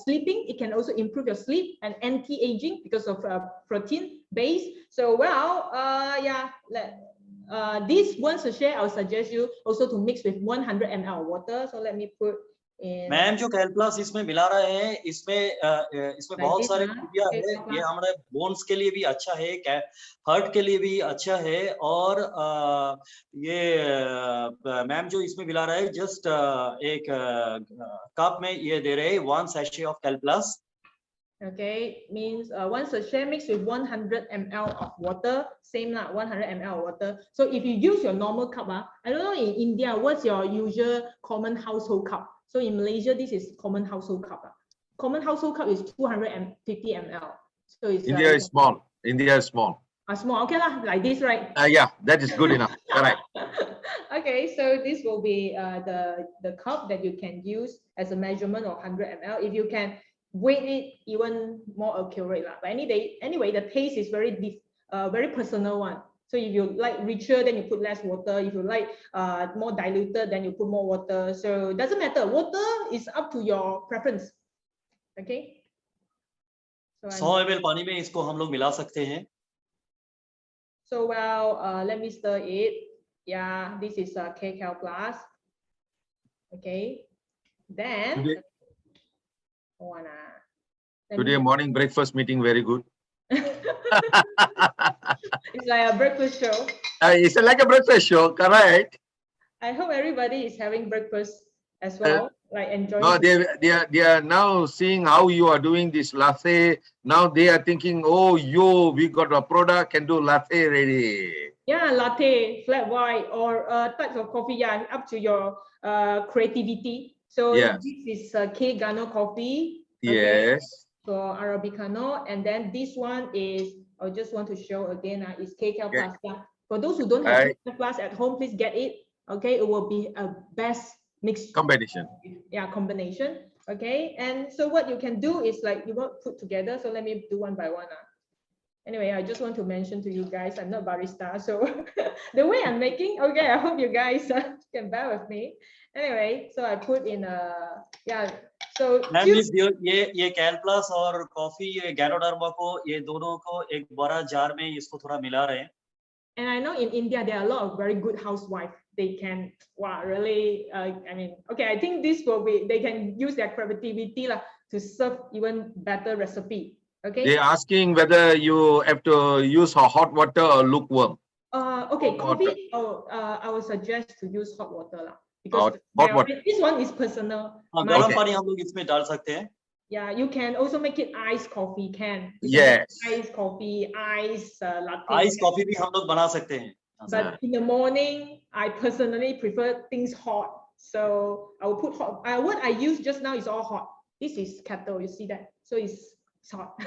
sleeping. It can also improve your sleep and anti-aging because of protein base. So this one sachet, I would suggest you also to mix with 100 ml of water. So let me put in. Ma'am जो कैल plus इसमें मिला रहे हैं, इसमें बहुत सारे खूबियां है। ये हमारे बोन्स के लिए भी अच्छा है, हार्ट के लिए भी अच्छा है, और ये मैम जो इसमें मिला रहा है जस्ट एक कप में ये दे रहे हैं 1 sachet of Cal Plus. Okay, means 1 sachet mixed with 100 ml of water, same lah, 100 ml of water. So if you use your normal cup, I don't know in India, what's your usual common household cup? So in Malaysia, this is common household cup. Common household cup is 250 ml. So it's India is small. India is small. Small, okay lah, like this, right? Yeah, that is good enough. Correct. Okay, so this will be the cup that you can use as a measurement of 100 ml. If you can weight it even more accurate lah. But anyway, the taste is very personal one. So if you like richer, then you put less water. If you like more diluted, then you put more water. So it doesn't matter. Water is up to your preference. Okay. So 100 ml पानी में इसको हम लोग मिला सकते हैं। So let me stir it. Yeah, this is KCal Plus. Okay. Then. Today morning breakfast meeting very good. It's like a breakfast show. It's like a breakfast show, correct? I hope everybody is having breakfast as well, like enjoying. No, they are now seeing how you are doing this latte. Now they are thinking, oh, we got a product can do latte ready. Yeah, latte, flat white, or types of coffee. Yeah, up to your creativity. So yes. This is K Gano coffee. Okay? Yes. So Arabicano, and then this one is, I just want to show again, is KCal Plus. Yeah. For those who don't have KCal Plus at home, please get it. Okay, it will be a best mix combination. Yeah, combination. Okay, and so what you can do is like you want to put together. So let me do one by one. Anyway, I just want to mention to you guys, I'm not barista, so the way I'm making, okay, I hope you guys can bear with me. Anyway, so I put in so ये कैल plus और coffee, ये ganoderma को, ये दोनों को एक बड़ा jar में इसको थोड़ा मिला रहे हैं। And I know in India there are a lot of very good housewives. They can really I mean, okay, I think this will be, they can use their creativity to serve even better recipe. Okay. They're asking whether you have to use hot water or lukewarm. Okay, coffee. I would suggest to use hot water because this one is personal. गर्म पानी हम लोग इसमें डाल सकते हैं. Yeah, you can also make it iced coffee. Yes. Iced coffee, iced latte. Iced coffee भी हम लोग बना सकते हैं. But in the morning, I personally prefer things hot. So I will put hot. What I use just now is all hot. This is kettle. You see that? So it's hot.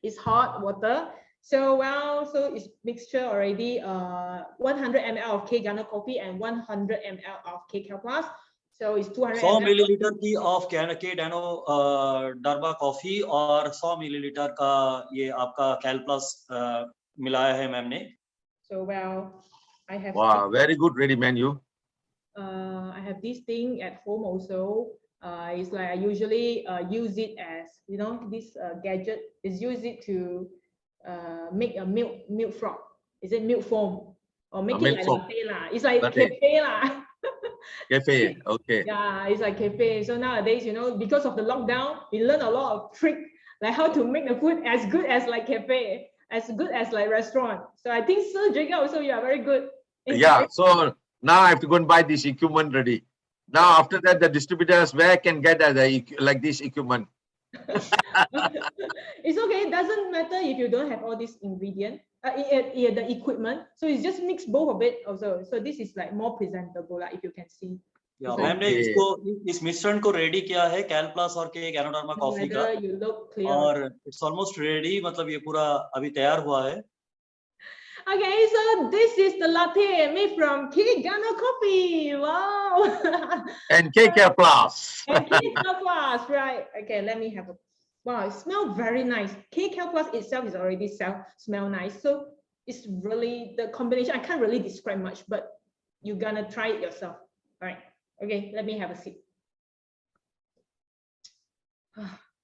It's hot water. So so it's mixture already. 100 ml of K Gano coffee and 100 ml of KCal Plus. So it's 200 100 millilitre की of के डानो डरबा coffee और 100 millilitre का ये आपका कैल plus मिलाया है ma'am ने. So I have. Wow, very good ready menu. I have this thing at home also. It's like I usually use it as, you know, this gadget is use it to make a milk frog. Is it milk foam? Or make it milk like foam. latte lah. It's like Latte. cafe lah. Cafe, okay. Yeah, it's like cafe. So nowadays, you know, because of the lockdown, we learn a lot of trick, like how to make the food as good as like cafe, as good as like restaurant. So I think Sir Jacob also, you are very good. Yeah, so now I have to go and buy this equipment ready. Now after that, the distributors where can get like this equipment. It's okay. It doesn't matter if you don't have all these ingredients, the equipment. So it's just mix both of it also. So this is like more presentable, like if you can see. या ma'am ने इसको इस मिश्रण को ready किया है कैलप्लस और के गैनोडर्मा कॉफी का और इट्स ऑलमोस्ट रेडी मतलब ये पूरा अभी तैयार हुआ है. Okay, so this is the latte made from K Gano coffee. Wow. And KK Plus. And KK Plus, right? Okay, let me have a. Wow, it smells very nice. KK Plus itself is already smell nice. So it's really the combination. I can't really describe much, but you're gonna try it yourself. All right. Okay, let me have a sip.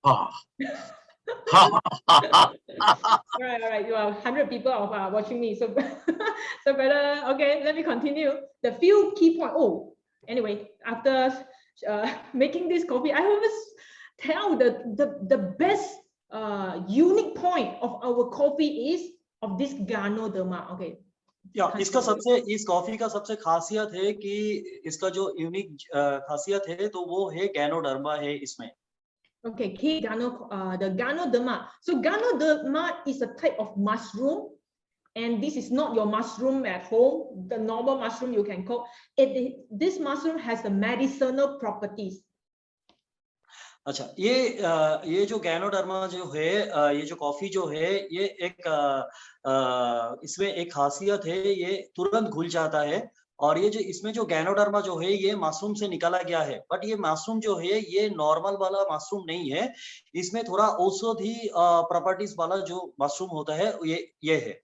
Ah. all right. You are 100 people are watching me, so so better. Okay, let me continue. The few key points. Oh, anyway, after making this coffee, I always tell the best unique point of our coffee is of this Ganoderma. Okay. या इसका सबसे इस coffee का सबसे खासियत है कि इसका जो यूनिक खासियत है तो वो है गैनोडर्मा है इसमें. Okay, the Ganoderma. So Ganoderma is a type of mushroom, and this is not your mushroom at home, the normal mushroom you can cook. This mushroom has the medicinal properties. अच्छा, ये जो ganoderma जो है, ये जो coffee जो है, ये एक इसमें एक खासियत है, ये तुरंत घुल जाता है और ये जो इसमें जो गैनोडर्मा जो है ये मशरूम से निकाला गया है, बट ये मशरूम जो है ये नॉर्मल वाला मशरूम नहीं है, इसमें थोड़ा औषधि प्रॉपर्टीज वाला जो मशरूम होता है ये है.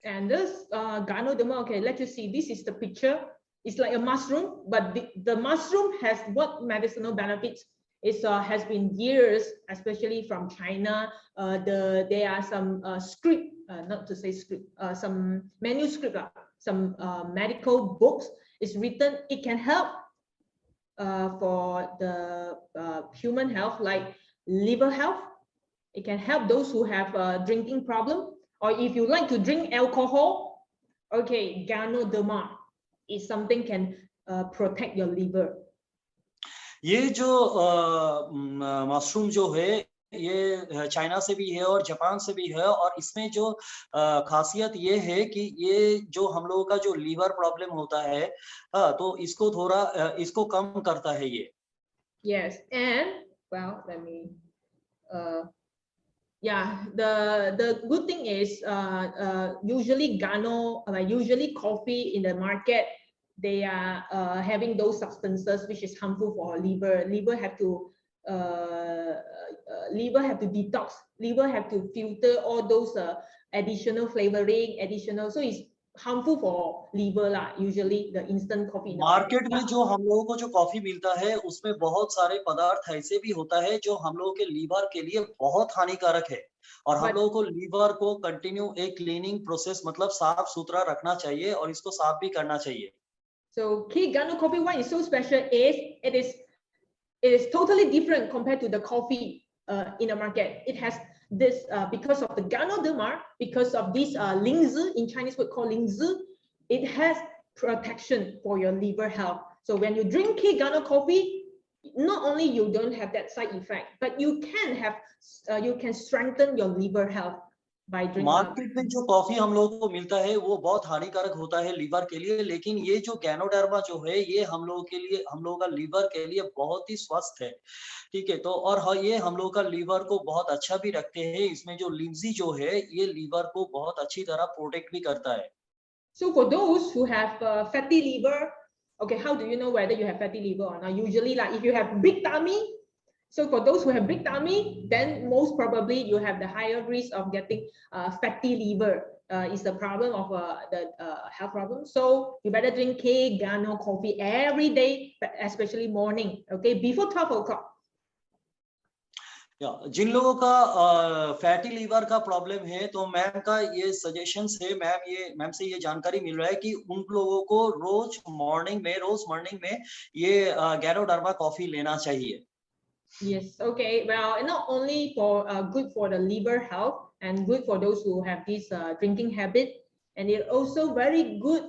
And this Ganoderma, okay, let you see, this is the picture. It's like a mushroom, but the mushroom has what medicinal benefits? It has been years, especially from China. There are some script, not to say script, some manuscript, some medical books is written. It can help for the human health, like liver health. It can help those who have a drinking problem, or if you like to drink alcohol. Okay, Ganoderma is something can protect your liver. ये जो mushroom जो है ये China से भी है और Japan से भी है और इसमें जो खासियत ये है कि ये जो हम लोगों का जो लीवर प्रॉब्लम होता है तो इसको थोड़ा इसको कम करता है ये. Yes, and well, let me yeah, the good thing is usually usually coffee in the market, they are having those substances which is harmful for our liver. Liver have to detox. Liver have to filter all those additional flavoring, so it's harmful for liver lah. Usually the instant coffee. Market में जो हम लोगों को जो coffee मिलता है उसमें बहुत सारे पदार्थ ऐसे भी होता है जो हम लोगों के लीवर के लिए बहुत हानिकारक है और हम लोगों को लीवर को कंटिन्यू एक क्लीनिंग प्रोसेस मतलब साफ सुथरा रखना चाहिए और इसको साफ भी करना चाहिए. So K Gano coffee, why is so special is it is totally different compared to the coffee in the market. It has this because of the Ganoderma, because of this lingzi, in Chinese we call lingzi, it has protection for your liver health. So when you drink K Gano coffee, not only you don't have that side effect, but you can have you can strengthen your liver health. Market में जो coffee हम लोगों को मिलता है वो बहुत हानिकारक होता है लीवर के लिए, लेकिन ये जो गैनोडर्मा जो है ये हम लोगों के लिए, हम लोगों का लीवर के लिए बहुत ही स्वस्थ है. ठीक है, तो और ये हम लोगों का लीवर को बहुत अच्छा भी रखते हैं. इसमें जो लिंजी जो है ये लीवर को बहुत अच्छी तरह प्रोटेक्ट भी करता है. So for those who have fatty liver, okay, how do you know whether you have fatty liver or not? Usually, like if you have big tummy, So for those who have big tummy, then most probably you have the higher risk of getting fatty liver. Is the problem of the health problem. So you better drink K Gano coffee every day, especially morning. Okay, before 12 o'clock. जिन लोगों का fatty liver का problem है तो ma'am का ये suggestion है, ma'am से ये जानकारी मिल रहा है कि उन लोगों को रोज मॉर्निंग में ये गैनोडर्मा कॉफी लेना चाहिए. Yes, okay. Well, not only for good for the liver health and good for those who have this drinking habit, and it also very good,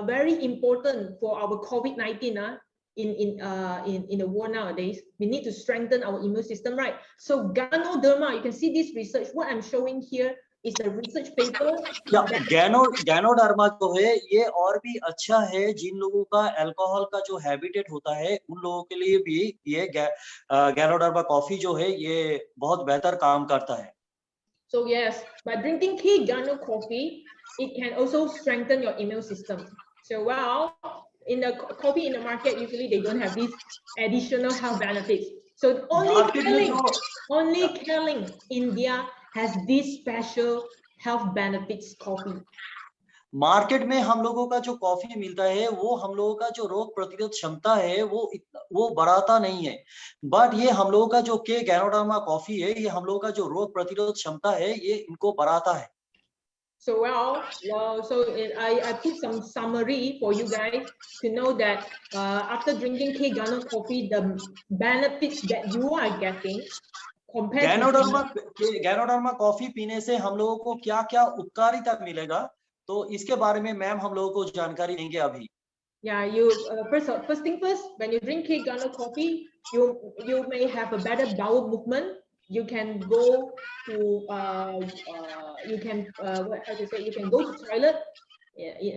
very important for our COVID-19. In the world nowadays, we need to strengthen our immune system, right? So Ganoderma, you can see this research. What I'm showing here is the research paper. Ganoderma जो है ये और भी अच्छा है जिन लोगों का alcohol का जो हैबिटेट होता है उन लोगों के लिए भी ये गैनोडर्मा कॉफी जो है ये बहुत बेहतर काम करता है. So yes, by drinking K Gano coffee, it can also strengthen your immune system. So wow, in the coffee in the market, usually they don't have these additional health benefits. So only Kelling India has this special health benefits coffee. Market में हम लोगों का जो coffee मिलता है वो हम लोगों का जो रोग प्रतिरोध क्षमता है वो बढ़ाता नहीं है, बट ये हम लोगों का जो के गैनोडर्मा कॉफी है ये हम लोगों का जो रोग प्रतिरोध क्षमता है ये इनको बढ़ाता है. So I put some summary for you guys to know that after drinking K Gano coffee, the benefits that you are getting compared to ganoderma coffee पीने से हम लोगों को क्या क्या उपकारिता मिलेगा, तो इसके बारे में मैम हम लोगों को जानकारी देंगे अभी. Yeah, you first thing first, when you drink K Gano coffee, you may have a better bowel movement. You can go to you can go to toilet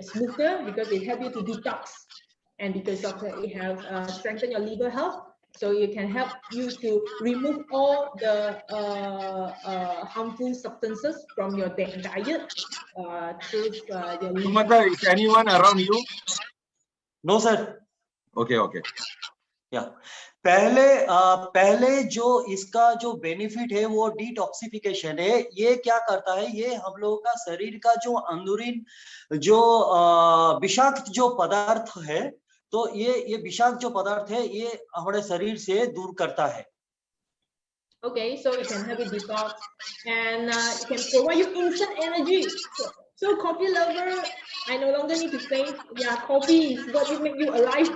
smoother because it helps you to detox, and because of it have strengthen your liver health, so it can help you to remove all the harmful substances from your diet through your liver. Sumanta, is anyone around you? No sir. Okay. Yeah. पहले जो इसका जो benefit है वो detoxification है. ये क्या करता है, ये हम लोगों का शरीर का जो अंदरूनी जो विषाक्त जो पदार्थ है, तो ये विषाक्त जो पदार्थ है ये हमारे शरीर से दूर करता है. Okay, so it can help you detox and it can provide you instant energy. So coffee lover, I no longer need to say, yeah, coffee is what will make you alive,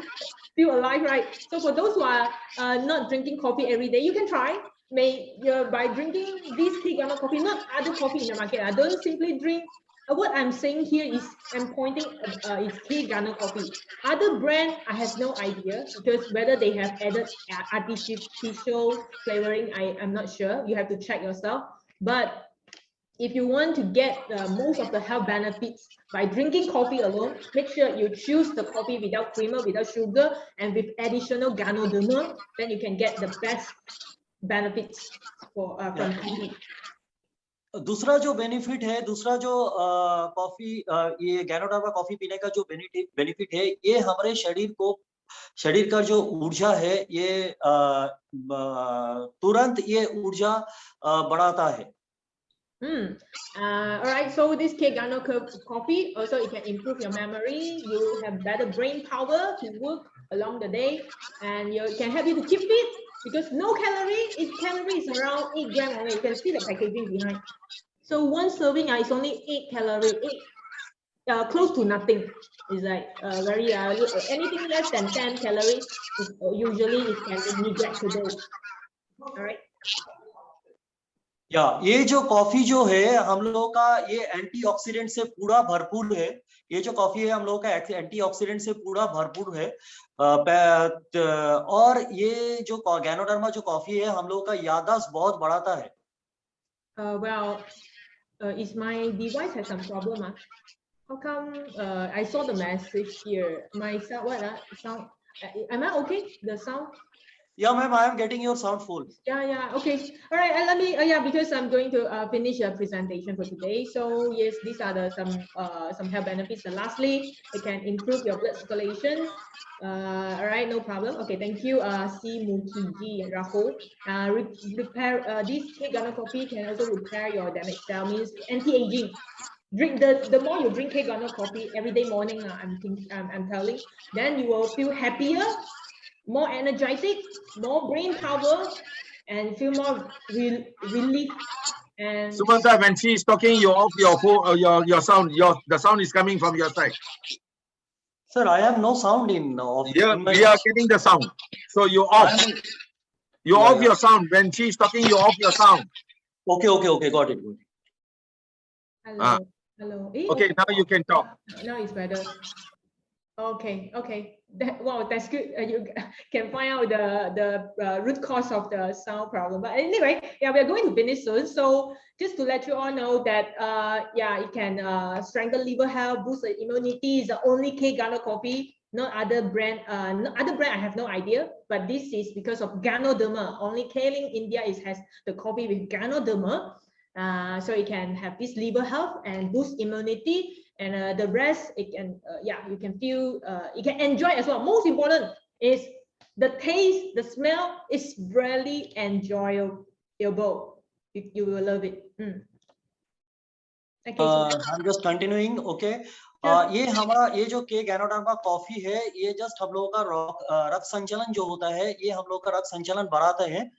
feel alive, right? So for those who are not drinking coffee every day, you can try. By drinking this K Gano coffee, not other coffee in the market. I don't simply drink. What I'm saying here is I'm pointing is K Gano coffee. Other brand, I have no idea because whether they have added artificial flavoring, I'm not sure. You have to check yourself. But if you want to get most of the health benefits by drinking coffee alone, make sure you choose the coffee without creamer, without sugar, and with additional Ganoderma. Then you can get the best benefits from coffee. दूसरा जो benefit है, दूसरा जो coffee ये ganoderma coffee पीने का जो benefit है, ये हमारे शरीर का जो ऊर्जा है ये तुरंत ये ऊर्जा बढ़ाता है. All right, so this K Gano coffee also it can improve your memory. You have better brain power to work along the day, and it can help you to keep fit because no calorie. Its calorie is around 8 grams only. You can see the packaging behind. So one serving is only 8 calories, close to nothing. It's like very anything less than 10 calories is usually it can be neglectable. All right. ये जो coffee जो है हम लोगों का ये antioxidant से पूरा भरपूर है. ये जो कॉफी है हम लोगों का एंटीऑक्सीडेंट से पूरा भरपूर है. और ये जो गैनोडर्मा जो कॉफी है हम लोगों का याददाश्त बहुत बढ़ाता है. Well, is my device has some problem? How come I saw the message here? My sound, sound? Am I okay? The sound? Yeah, ma'am, I am getting your sound full. Yeah, okay. All right, let me, yeah, because I'm going to finish a presentation for today. So yes, these are the some health benefits. And lastly, it can improve your blood circulation. All right, no problem. Okay, thank you, C. Mukiji and Rahul. Repair, this K-Gunner coffee can also repair your damaged cell, means anti-aging. Drink the more you drink K-Gunner coffee every day morning, I'm telling, then you will feel happier, more energetic, more brain power, and feel more relief. And Sumanta, when she is talking, you off your phone, your sound. The sound is coming from your side. Sir, I have no sound in. Yeah, in my we are getting the sound. So you off. You Yeah, off yeah. your sound. When she is talking, you off your sound. Okay, got it. hello, hello. Okay, now you can talk. Now it's better. Okay. Wow, that's good. You can find out the root cause of the sound problem. But anyway, yeah, we're going to finish soon. So just to let you all know that, yeah, it can strengthen liver health, boost the immunity. Is the only K-Gunner coffee. No other brand. No other brand, I have no idea. But this is because of Ganoderma. Only Kaling India has the coffee with Ganoderma. So it can have this liver health and boost immunity. And the rest, it can, yeah, you can feel, you can enjoy as well. Most important is the taste, the smell is really enjoyable. You will love it. Okay, I'm just continuing. Okay. ये जो के ganoderma coffee है, ये just हम लोगों का रक्त संचलन जो होता है, ये हम लोग का रक्त संचलन बढ़ाता है,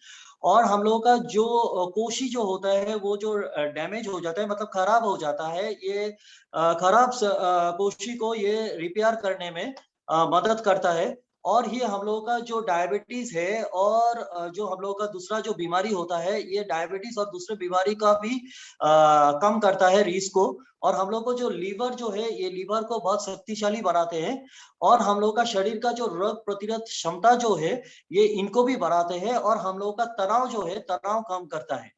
और हम लोगों का जो कोशी जो होता है, वो जो डैमेज हो जाता है, मतलब खराब हो जाता है, ये खराब कोशी को ये रिपेयर करने में मदद करता है। और ये हम लोगों का जो डायबिटीज है और जो हम लोगों का दूसरा जो बीमारी होता है, ये डायबिटीज और दूसरे बीमारी का भी कम करता है रिस्क को। और हम लोग को जो लीवर जो है, ये लीवर को बहुत शक्तिशाली बनाते हैं, और हम लोग का शरीर का जो रोग प्रतिरोध क्षमता जो है, ये इनको भी बढ़ाते हैं, और हम लोग का तनाव जो है, तनाव कम करता है।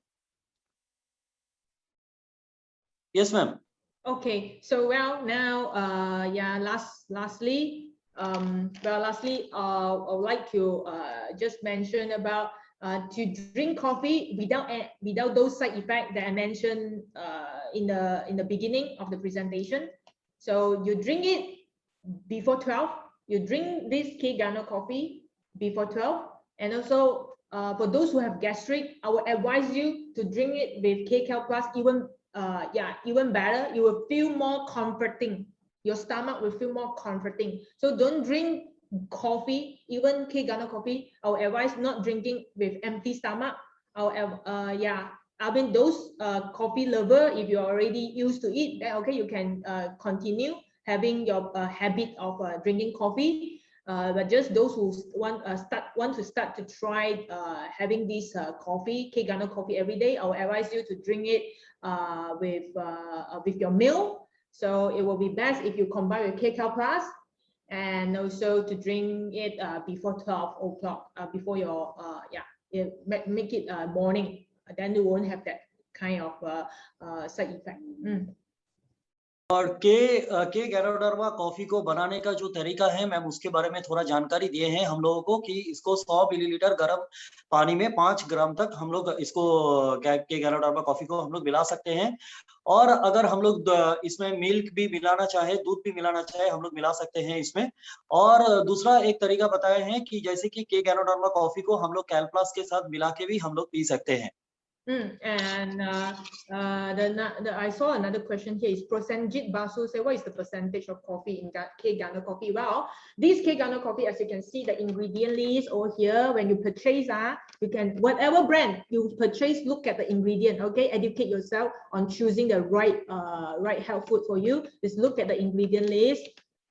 Yes, ma'am. Okay, so well now, yeah, lastly, I would like to just mention about to drink coffee without those side effects that I mentioned in the beginning of the presentation. So you drink it before 12. You drink this K-Gunner coffee before 12, and also for those who have gastric, I would advise you to drink it with K-Cal Plus. Even better. You will feel more comforting. Your stomach will feel more comforting. So don't drink coffee, even K-Gunner coffee. I would advise not drinking with empty stomach. I mean, those coffee lover, if you're already used to it, then okay, you can continue having your habit of drinking coffee. But just those who want to start to try having this coffee, K-Gunner coffee every day, I would advise you to drink it with your meal. So it will be best if you combine with K-Cal Plus, and also to drink it before 12 o'clock, before your make it morning. Then you won't have that kind of side effect. और के ganoderma coffee को बनाने का जो तरीका है, ma'am उसके बारे में थोड़ा जानकारी दिए हैं हम लोगों को कि इसको 100 मिलीलीटर गर्म पानी में 5 ग्राम तक हम लोग इसको के गैनोडर्मा कॉफी को हम लोग मिला सकते हैं। और अगर हम लोग इसमें मिल्क भी मिलाना चाहे, दूध भी मिलाना चाहे, हम लोग मिला सकते हैं इसमें। और दूसरा एक तरीका बताए हैं कि जैसे कि के गैनोडर्मा कॉफी को हम लोग कैलप्लस के साथ मिला के भी हम लोग पी सकते हैं। And I saw another question here. Is Prosenjit Basu say, what is the percentage of coffee in K-Gunner coffee? Well, this K-Gunner coffee, as you can see, the ingredient list over here. When you purchase, you can, whatever brand you purchase, look at the ingredient. Okay, educate yourself on choosing the right health food for you. Just look at the ingredient list.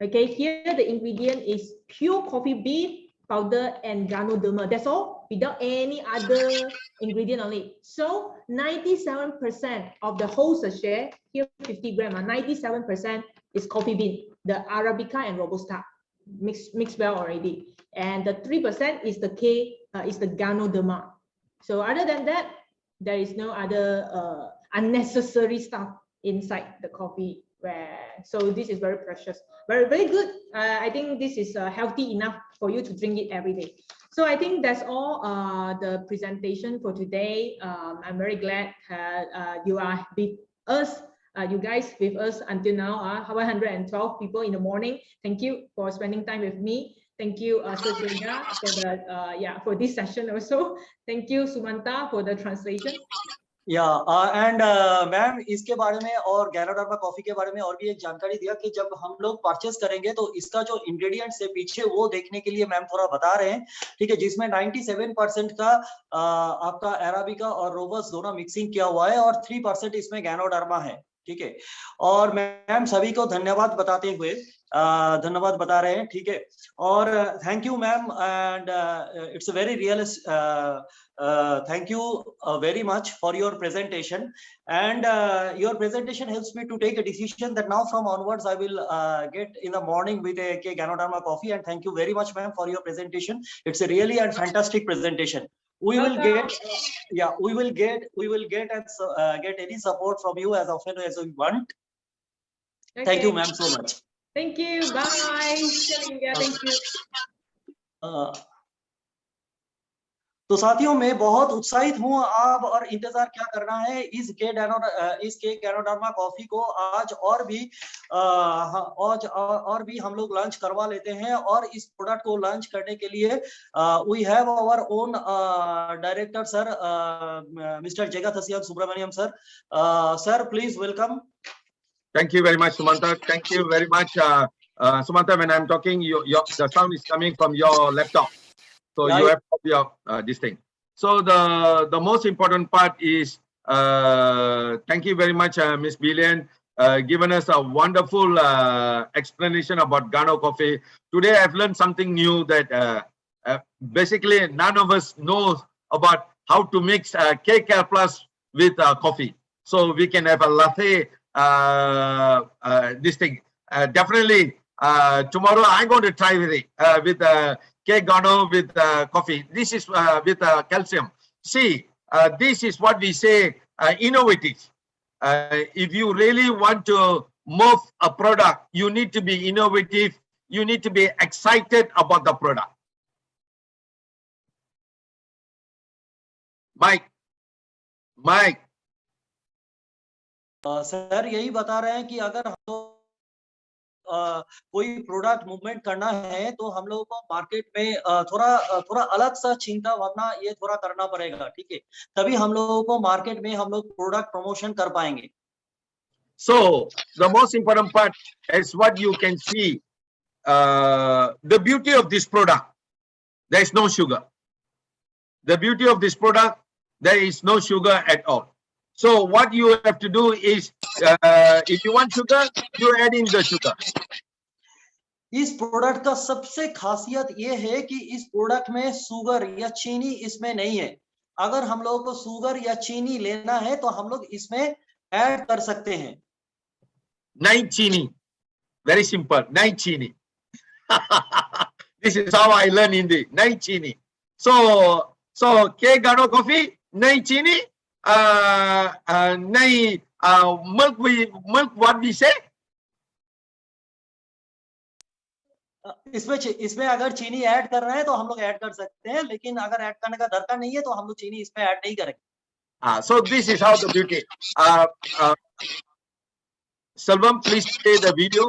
Okay, here the ingredient is pure coffee bean powder and Ganoderma. That's all, without any other ingredient on it. So 97% of the whole sachet, here 50 grams, 97% is coffee bean, the Arabica and Robusta, mixed well already. And the 3% is the Ganoderma. So other than that, there is no other unnecessary stuff inside the coffee. So this is very precious, very good. I think this is healthy enough for you to drink it every day. So I think that's all the presentation for today. I'm very glad you are with us, you guys with us until now. 112 people in the morning. Thank you for spending time with me. Thank you, Sir Jega, for the for this session also. Thank you, Sumanta, for the translation. And ma'am इसके बारे में और ganoderma coffee के बारे में और भी एक जानकारी दिया कि जब हम लोग परचेस करेंगे तो इसका जो इंग्रेडिएंट्स है पीछे वो देखने के लिए मैम थोड़ा बता रहे हैं, ठीक है, जिसमें 97% का आपका अराबिका और रोबस्ट दोनों मिक्सिंग किया हुआ है और 3% इसमें गैनोडर्मा है, ठीक है। और मैम सभी को धन्यवाद बताते हुए धन्यवाद बता रहे हैं, ठीक है। और thank you ma'am and it's a very real thank you very much for your presentation, and your presentation helps me to take a decision that now from onwards I will get in the morning with a Ganoderma coffee. And thank you very much ma'am for your presentation. It's a really and fantastic presentation. We will get we will get any support from you as often as we want. Okay. Thank you ma'am so much. Thank you. Bye. Thank you. तो साथियों मैं बहुत उत्साहित हूं, आप और इंतजार क्या करना है इस के गैनोडर्मा कॉफी को आज और भी हम लोग लॉन्च करवा लेते हैं। और इस प्रोडक्ट को लॉन्च करने के लिए we have our own director sir mister Jegatheesan Subramaniam sir. Sir please welcome. Thank you very much, Sumanta. Thank you very much, Sumanta. When I'm talking, the sound is coming from your laptop. So you have your this thing. So the most important part is thank you very much, Miss Billion, given us a wonderful explanation about Gano coffee. Today I've learned something new that basically none of us knows about how to mix K-Cal Plus with coffee. So we can have a latte. This thing definitely tomorrow I'm going to try with it with K-Gano with coffee. This is with calcium. See, this is what we say innovative. If you really want to move a product, you need to be innovative. You need to be excited about the product. Mike. Sir यही बता रहे हैं कि अगर हम कोई product movement करना है तो हम लोगों को मार्केट में थोड़ा अलग सा चिंता भावना ये थोड़ा करना पड़ेगा, ठीक है, तभी हम लोगों को मार्केट में हम लोग प्रोडक्ट प्रमोशन कर पाएंगे। So the most important part is what you can see, the beauty of this product. There is no sugar. The beauty of this product, there is no sugar at all. So what you have to do is, if you want sugar, you add in the sugar. इस product का सबसे खासियत ये है कि इस product में sugar या चीनी इसमें नहीं है। अगर हम लोगों को शुगर या चीनी लेना है तो हम लोग इसमें ऐड कर सकते हैं। नहीं चीनी, very simple, नहीं चीनी। This is how I learn Hindi, नहीं चीनी। So K-Gano coffee, नहीं चीनी। नहीं milk what we say? इसमें अगर चीनी ऐड कर रहे हैं तो हम लोग ऐड कर सकते हैं, लेकिन अगर ऐड करने का दरकार नहीं है तो हम लोग चीनी इसमें ऐड नहीं करेंगे। So this is how the beauty. Selvam, please play the video.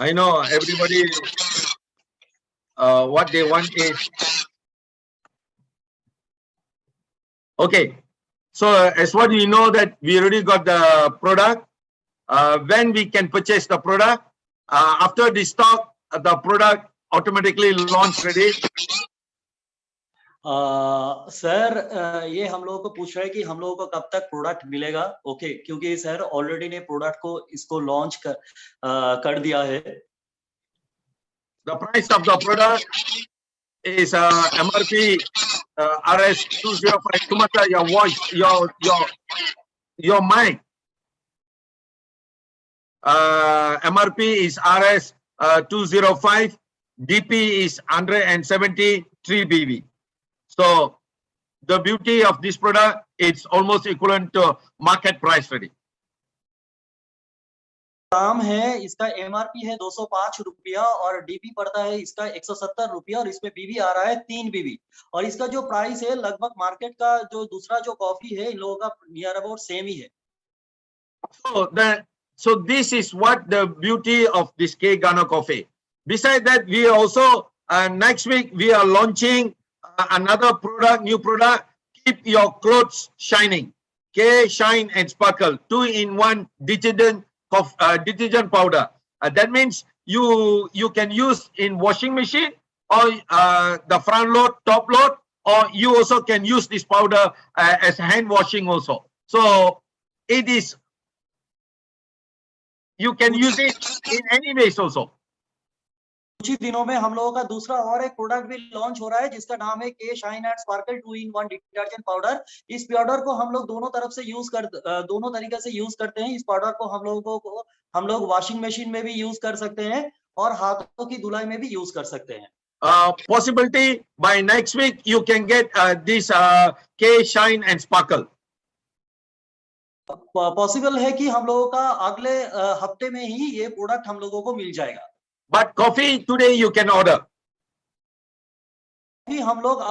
I know everybody, what they want is, okay. So as what you know that we already got the product, when we can purchase the product, after the stock, the product automatically launch ready. Sir ये हम लोगों को पूछ रहे हैं कि हम लोगों को कब तक प्रोडक्ट मिलेगा। ओके, क्योंकि सर ऑलरेडी ने प्रोडक्ट को इसको लॉन्च कर दिया है। The price of the product is MRP RS 205. Sumanta, your voice, your mic. MRP is RS 205. DP is 173 BV. So the beauty of this product, it's almost equivalent to market price ready. दाम है इसका MRP है 205 रुपया और DP पड़ता है इसका 170 रुपया और इसमें BV आ रहा है 3 BV और इसका जो प्राइस है लगभग मार्केट का जो दूसरा जो कॉफी है इन लोगों का नियर अबाउट सेम ही है। So this is what the beauty of this K Ghana coffee. Besides that, we also next week we are launching another product, new product. Keep your clothes shining. K Shine and Sparkle 2-in-1 detergent powder. That means you can use in washing machine or the front load, top load, or you also can use this powder as hand washing also. So it is, you can use it in any ways also. कुछ ही दिनों में हम लोगों का दूसरा और एक product भी लॉन्च हो रहा है जिसका नाम है के shine and sparkle 2-in-1 detergent powder. इस पाउडर को हम लोग दोनों तरीके से यूज करते हैं। इस पाउडर को हम लोग वॉशिंग मशीन में भी यूज कर सकते हैं और हाथों की धुलाई में भी यूज कर सकते हैं। Possibility by next week you can get this K Shine and Sparkle. Possible है कि हम लोगों का अगले हफ्ते में ही ये प्रोडक्ट हम लोगों को मिल जाएगा। But coffee today you can order. हम लोग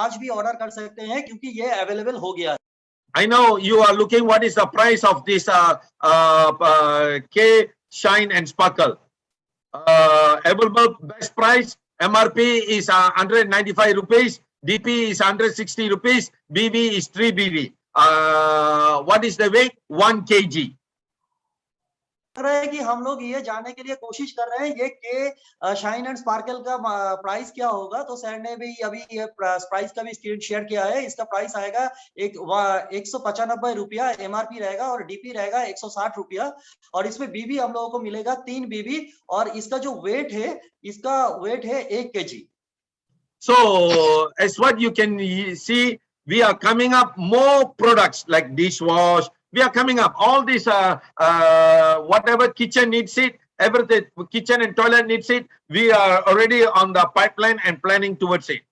आज भी ऑर्डर कर सकते हैं क्योंकि ये अवेलेबल हो गया है। I know you are looking what is the price of this K Shine and Sparkle. Available best price MRP is 195 rupees, DP is 160 rupees, BV is 3 BV. What is the weight? 1 kg. रहे हैं कि हम लोग ये जानने के लिए कोशिश कर रहे हैं ये के शाइन एंड स्पार्कल का प्राइस क्या होगा। तो सर ने भी अभी ये प्राइस का भी स्क्रीन शेयर किया है। इसका प्राइस आएगा 195 रुपया MRP रहेगा और DP रहेगा 160 रुपया और इसमें BV हम लोगों को मिलेगा 3 BV और इसका जो वेट है 1 kg। So as what you can see, we are coming up more products like dishwash. We are coming up all these whatever kitchen needs it, everything kitchen and toilet needs it. We are already on the pipeline and planning towards it.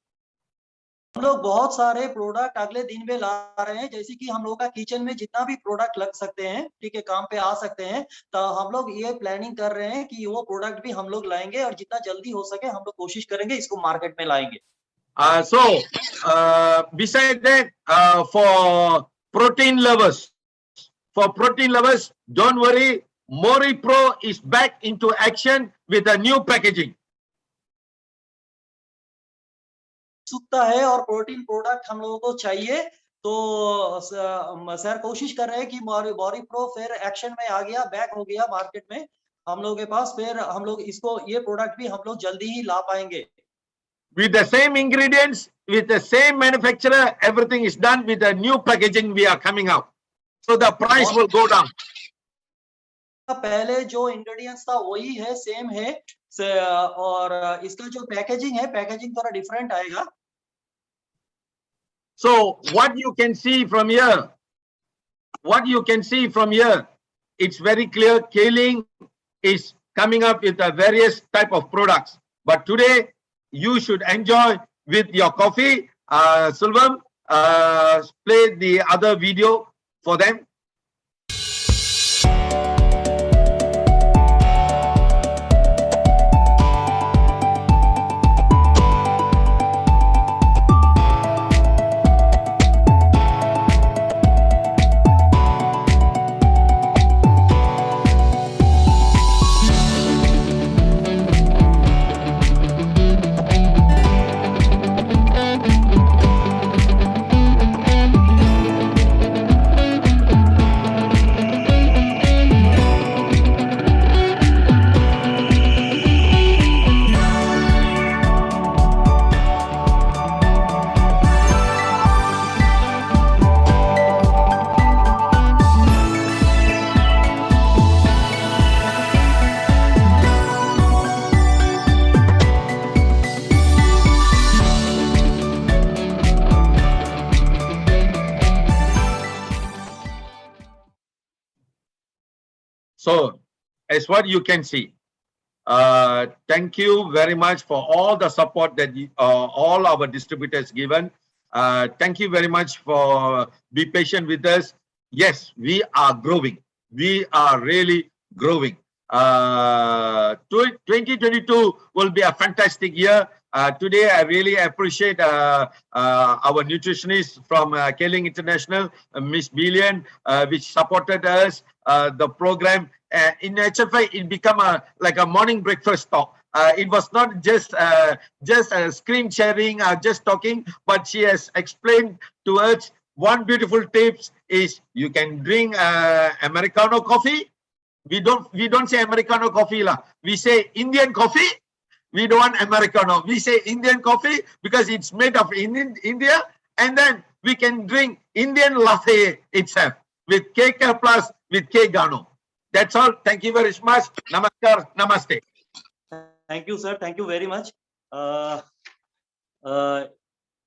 हम लोग बहुत सारे product अगले दिन में ला रहे हैं जैसे कि हम लोग का किचन में जितना भी प्रोडक्ट लग सकते हैं, ठीक है, काम पे आ सकते हैं, तो हम लोग ये प्लानिंग कर रहे हैं कि वो प्रोडक्ट भी हम लोग लाएंगे और जितना जल्दी हो सके हम लोग कोशिश करेंगे इसको मार्केट में लाएंगे। Besides that, for protein lovers, don't worry. Mori Pro is back into action with a new packaging. उत्सुकता है और प्रोटीन प्रोडक्ट हम लोगों को चाहिए तो सर कोशिश कर रहे हैं कि मॉरी प्रो फिर एक्शन में आ गया, बैक हो गया मार्केट में हम लोगों के पास। फिर हम लोग इसको ये प्रोडक्ट भी हम लोग जल्दी ही ला पाएंगे। With the same ingredients, with the same manufacturer, everything is done with the new packaging we are coming out. So the price will go down. पहले जो इंग्रेडिएंट्स था वही है, सेम है और इसका जो पैकेजिंग है, पैकेजिंग थोड़ा डिफरेंट आएगा। So what you can see from here, it's very clear. Keling is coming up with a various type of products. But today you should enjoy with your coffee. Silvam, play the other video for them. So as what you can see, thank you very much for all the support that all our distributors given. Thank you very much for be patient with us. Yes, we are growing. We are really growing. 2022 will be a fantastic year. Today, I really appreciate our nutritionist from Keling International, Miss Billion, which supported us, the program. In HFI, it became like a morning breakfast talk. It was not just screen sharing, just talking, but she has explained to us one beautiful tips is you can drink Americano coffee. We don't say Americano coffee lah. We say Indian coffee. We don't want Americano. We say Indian coffee because it's made of India, and then we can drink Indian latte itself with KK plus with K Gano. That's all. Thank you very much. Namaskar. Namaste. Thank you sir, thank you very much.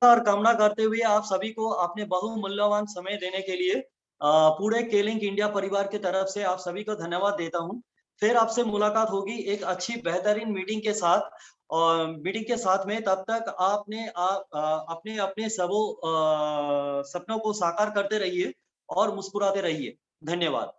और कामना करते हुए आप सभी को अपने बहुमूल्यवान समय देने के लिए पूरे केलिंग इंडिया परिवार की तरफ से आप सभी को धन्यवाद देता हूं। फिर आपसे मुलाकात होगी एक अच्छी बेहतरीन मीटिंग के साथ, और मीटिंग के साथ में तब तक आपने अपने अपने सबों सपनों को साकार करते रहिए और मुस्कुराते रहिए। धन्यवाद।